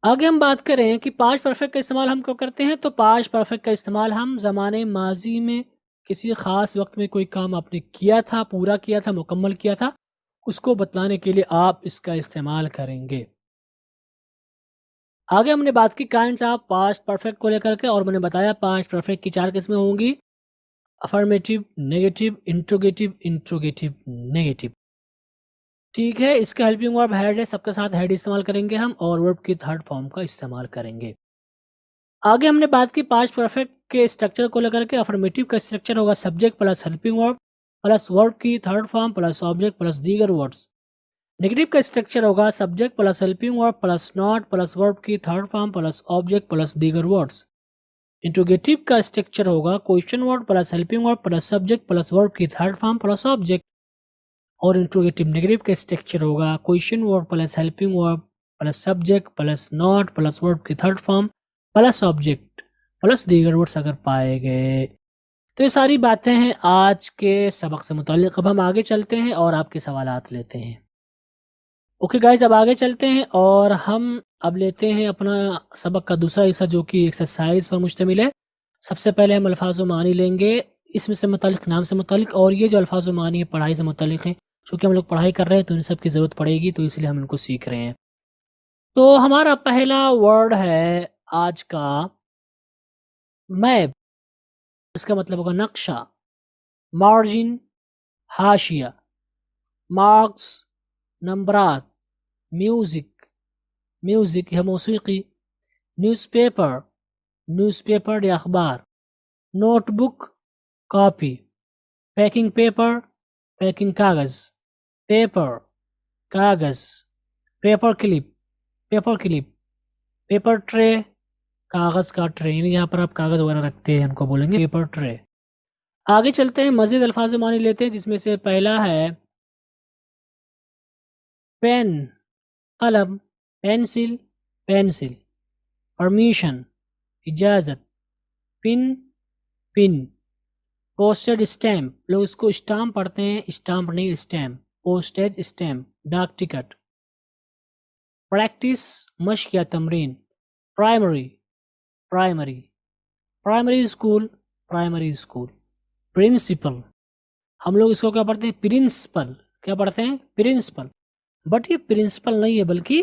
आगे हम बात करें कि पास्ट परफेक्ट का इस्तेमाल हम कब करते हैं, तो पास्ट परफेक्ट का इस्तेमाल हम ज़माने माजी में किसी ख़ास वक्त में कोई काम आपने किया था, पूरा किया था, मुकम्मल किया था, उसको बतलाने के लिए आप इसका इस्तेमाल करेंगे। आगे हमने बात की काइंड्स ऑफ पास्ट परफेक्ट को लेकर के, और मैंने बताया पास्ट परफेक्ट की 4 किस्में होंगी: affirmative, negative, interrogative, interrogative, negative. ठीक है, इसका हेल्पिंग वर्ब हैड है, सबके साथ हैड इस्तेमाल करेंगे हम, और वर्ब की थर्ड फॉर्म का इस्तेमाल करेंगे। आगे हमने बात की पास्ट परफेक्ट के स्ट्रक्चर को लेकर के। अफर्मेटिव का स्ट्रक्चर होगा subject plus helping verb plus verb की third form plus object plus दीगर वर्ड्स। नेगेटिव का स्ट्रक्चर होगा subject plus helping verb plus not plus verb की third form plus object plus दीगर वर्ड्स। इंट्रोगेटिव का स्ट्रक्चर होगा question word plus helping verb plus subject plus verb की थर्ड फॉर्म प्लस ऑब्जेक्ट। और इंट्रोगेटिव नेगेटिव का स्ट्रक्चर होगा question word plus helping verb plus subject plus not plus verb की third form plus object plus दीगर वर्ड्स अगर पाए गए। तो ये सारी बातें हैं आज के सबक से मुताल्लिक। अब हम आगे चलते हैं और आपके सवालात लेते हैं। ओके गाइज, अब आगे चलते हैं और हम अब लेते हैं अपना सबक का दूसरा हिस्सा जो कि एक्सरसाइज पर मुश्तमिल है। सबसे पहले हम अल्फाज व मानी लेंगे, इसमें से मुतालिक, नाम से मुतालिक, और ये जो अल्फाज व मानी है पढ़ाई से मुतालिक हैं, चूँकि हम लोग पढ़ाई कर रहे हैं तो इन सब की ज़रूरत पड़ेगी, तो इसलिए हम इनको सीख रहे हैं। तो हमारा पहला वर्ड है आज का मैप। इसका मतलब होगा नक्शा। मार्जिन, हाशिया। मार्क्स, नंबरात। म्यूज़िक, म्यूज़िक या मौसीकी। न्यूज़पेपर, न्यूज़पेपर या अखबार। Notebook, copy. Packing paper, packing कागज़। पेपर, कागज़। Paper clip, paper clip. Paper tray, कागज़ का ट्रे, यानी यहाँ पर आप कागज़ वगैरह रखते हैं उनको बोलेंगे पेपर ट्रे। आगे चलते हैं, मज़ीद अल्फाज मानी लेते हैं, जिसमें से पहला है पेन, कलम। Pencil, pencil. परमिशन, इजाज़त। Pin, pin. पोस्टेड स्टैम्प, लोग इसको स्टाम्प पढ़ते हैं, स्टाम्प नहीं स्टैम्प। पोस्टेड स्टैम्प, डाक टिकट। प्रैक्टिस, मश्क या तमरीन। Primary, primary. Primary school, primary school. Principal, हम लोग इसको क्या पढ़ते हैं? प्रिंसिपल। क्या पढ़ते हैं? प्रिंसिपल। बट ये प्रिंसिपल नहीं है बल्कि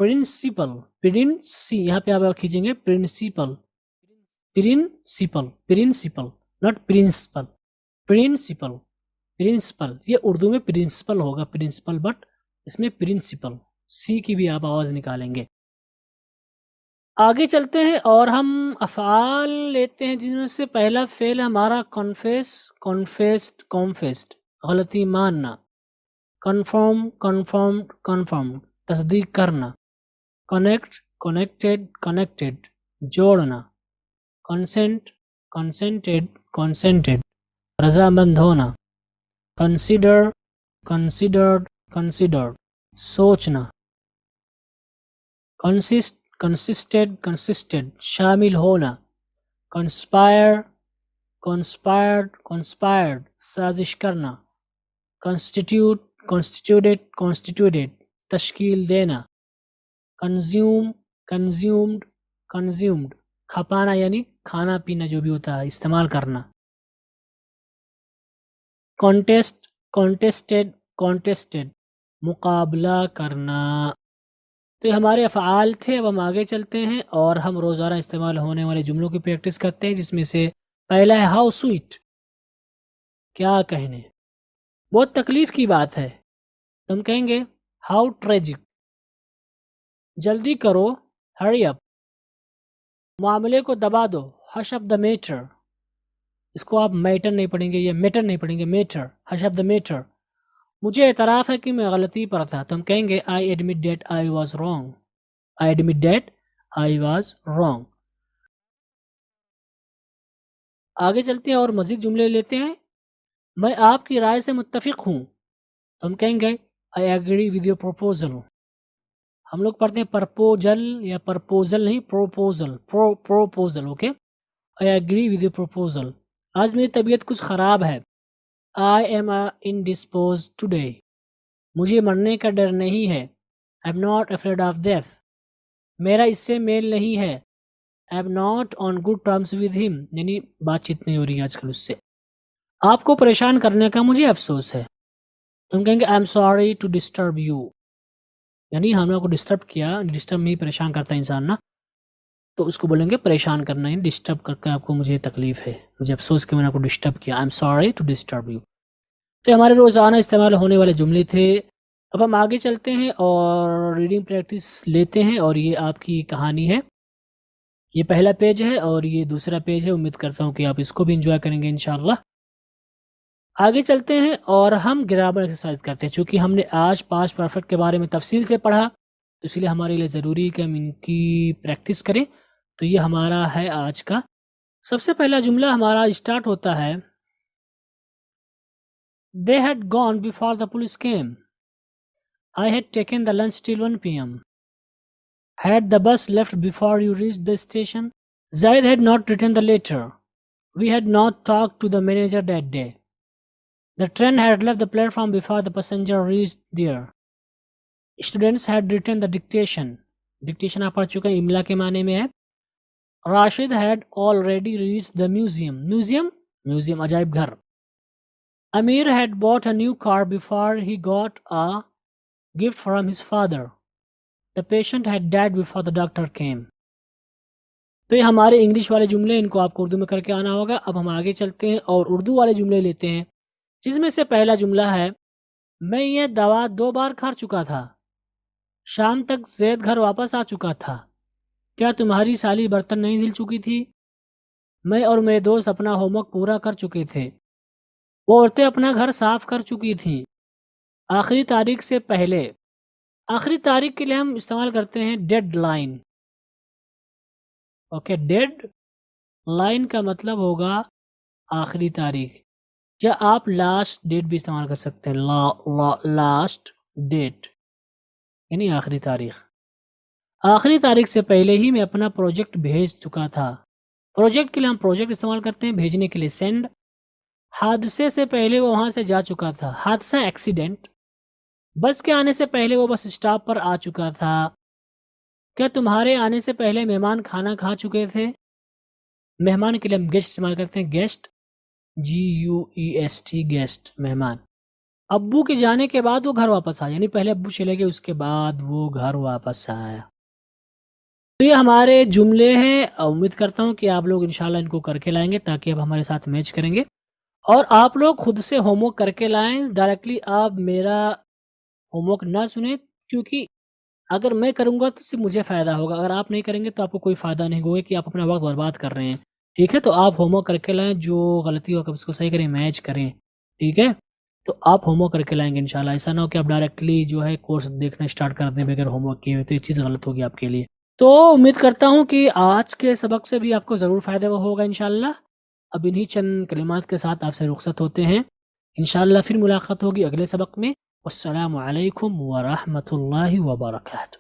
प्रिंसिपल। प्रिंसी, यहाँ पे आप खींचेंगे principal. Principal, principal, not principal. Principal, principal. ये उर्दू में प्रिंसिपल होगा, प्रिंसिपल, बट इसमें प्रिंसिपल, सी की भी आप आवाज निकालेंगे। आगे चलते हैं और हम अफ़आल लेते हैं, जिनमें से पहला फेल हमारा कॉन्फेस, कॉन्फेस्ड, कॉन्फेस्ड, गलती मानना। कन्फर्म, कन्फर्म्ड, कन्फर्म्ड, तस्दीक करना। कनेक्ट, कनेक्टेड, कनेक्टेड, जोड़ना। कंसेंट, कंसेंटेड, कंसेंटेड, रजामंद होना। कंसिडर, कंसिडर्ड, कंसिडर्ड, सोचना। कंसिस्ट, कंसिस्टेड, कंसिस्टेड, शामिल होना। कंस्पायर, कंस्पायर्ड, कंस्पायर्ड, साजिश करना। कंस्टिट्यूट, कॉन्स्टिट्यूटेड, कॉन्स्टिट्यूटेड, तश्कील देना। कंज्यूम, कंज्यूम्ड, कंज्यूम्ड, खपाना यानी खाना पीना जो भी होता है, इस्तेमाल करना। कॉन्टेस्ट, कॉन्टेस्टेड, कॉन्टेस्टेड, मुकाबला करना। तो ये हमारे अफ़आल थे। अब हम आगे चलते हैं और हम रोज़ाना इस्तेमाल होने वाले जुमलों की प्रैक्टिस करते हैं, जिसमें से पहला है हाउ स्वीट, क्या कहने। बहुत तकलीफ की बात है तो हम कहेंगे हाउ ट्रेजिक। जल्दी करो, हरी अप। मामले को दबा दो, हश अप द मैटर। इसको आप मैटर नहीं पढ़ेंगे, ये मैटर नहीं पढ़ेंगे, matter, hush up the matter. मुझे एतराफ़ है कि मैं गलती पर था तो हम कहेंगे I admit that I was wrong. I admit that I was wrong. आगे चलते हैं और मज़ीद जुमले लेते हैं। मैं आपकी राय से मुत्तफिक हूँ। तो हम कहेंगे I agree with your proposal. हम लोग पढ़ते हैं प्रपोजल या प्रपोजल नहीं, proposal, proposal. Okay, I agree with your proposal. आज मेरी तबीयत कुछ ख़राब है। I am indisposed today. मुझे मरने का डर नहीं है। I am not afraid of death. मेरा इससे मेल नहीं है। I am not on good terms with him, यानी बातचीत नहीं हो रही आजकल उससे। आपको परेशान करने का मुझे अफसोस है। हम कहेंगे I am sorry to disturb you, यानी हमने आपको डिस्टर्ब किया। डिस्टर्ब में ही परेशान करता है इंसान ना, तो उसको बोलेंगे परेशान करना, यानी डिस्टर्ब करके आपको मुझे तकलीफ है, मुझे अफसोस कि मैंने आपको डिस्टर्ब किया। I am sorry to disturb you. तो हमारे रोज़ाना इस्तेमाल होने वाले जुमले थे। अब हम आगे चलते हैं और रीडिंग प्रैक्टिस लेते हैं। और ये आपकी कहानी है, ये पहला पेज है और ये दूसरा पेज है। उम्मीद करता हूँ कि आप इसको भी इंजॉय करेंगे इंशाल्लाह। आगे चलते हैं और हम ग्रामर एक्सरसाइज करते हैं। चूँकि हमने आज पास्ट परफेक्ट के बारे में तफसील से पढ़ा, तो इसलिए हमारे लिए ज़रूरी है कि हम इनकी प्रैक्टिस करें। तो ये हमारा है आज का। सबसे पहला जुमला हमारा स्टार्ट होता है, they had gone before the police came. I had taken the lunch till 1 PM. Had the bus left before you reached the station? Zaid had not written the letter. We had not talked to the manager that day. The train had left the platform before the passenger reached there. Students had written the dictation. Dictation आप पढ़ चुके हैं, इमला के माने में है। Rashid had already reached the museum. Museum अजायब घर। Amir had bought a new car before he got a gift from his father. The patient had died before the doctor came. तो ये हमारे इंग्लिश वाले जुमले, इनको आपको उर्दू में करके आना होगा। अब हम आगे चलते हैं और उर्दू वाले जुमले लेते हैं, जिसमें से पहला जुमला है, मैं ये दवा 2 बार खा चुका था। शाम तक जैद घर वापस आ चुका था। क्या तुम्हारी साली बर्तन नहीं धुल चुकी थी? मैं और मेरे दोस्त अपना होमवर्क पूरा कर चुके थे। वो औरतें अपना घर साफ कर चुकी थीं। आखिरी तारीख से पहले। आखिरी तारीख के लिए हम इस्तेमाल करते हैं डेडलाइन। ओके, डेड लाइन का मतलब होगा आखिरी तारीख, या आप लास्ट डेट भी इस्तेमाल कर सकते हैं। लास्ट डेट यानी आखिरी तारीख। आखिरी तारीख से पहले ही मैं अपना प्रोजेक्ट भेज चुका था। प्रोजेक्ट के लिए हम प्रोजेक्ट इस्तेमाल करते हैं, भेजने के लिए सेंड। हादसे से पहले वो वहां से जा चुका था। हादसा एक्सीडेंट। बस के आने से पहले वो बस स्टॉप पर आ चुका था। क्या तुम्हारे आने से पहले मेहमान खाना खा चुके थे? मेहमान के लिए हम गेस्ट इस्तेमाल करते हैं, गेस्ट, GUEST, गेस्ट, मेहमान। अब्बू के जाने के बाद वो घर वापस आया, यानी पहले अब्बू चले गए, उसके बाद वो घर वापस आया। तो ये हमारे जुमले हैं। उम्मीद करता हूँ कि आप लोग इंशाल्लाह इनको करके लाएंगे, ताकि आप हमारे साथ मैच करेंगे। और आप लोग खुद से होमवर्क करके लाएं, डायरेक्टली आप मेरा होमवर्क ना सुने, क्योंकि अगर मैं करूँगा तो सिर्फ मुझे फ़ायदा होगा। अगर आप नहीं करेंगे तो आपको कोई फ़ायदा नहीं होगा, कि आप अपना वक्त बर्बाद कर रहे हैं। ठीक है, तो आप होमवर्क करके लाएं, जो गलती हो आप उसको सही करें, मैच करें। ठीक है, तो आप होमवर्क करके लाएंगे इंशाल्लाह। ऐसा ना हो कि आप डायरेक्टली जो है कोर्स देखना स्टार्ट कर दें बगैर होमवर्क किए हुए, तो ये चीज़ गलत होगी आपके लिए। तो उम्मीद करता हूँ कि आज के सबक से भी आपको ज़रूर फ़ायदा होगा इंशाल्लाह। अब इन्हीं चंद कलिमात के साथ आपसे रुखसत होते हैं। इंशाल्लाह फिर मुलाकात होगी अगले सबक में। अस्सलामु अलैकुम व रहमतुल्लाहि व बरकातुहू।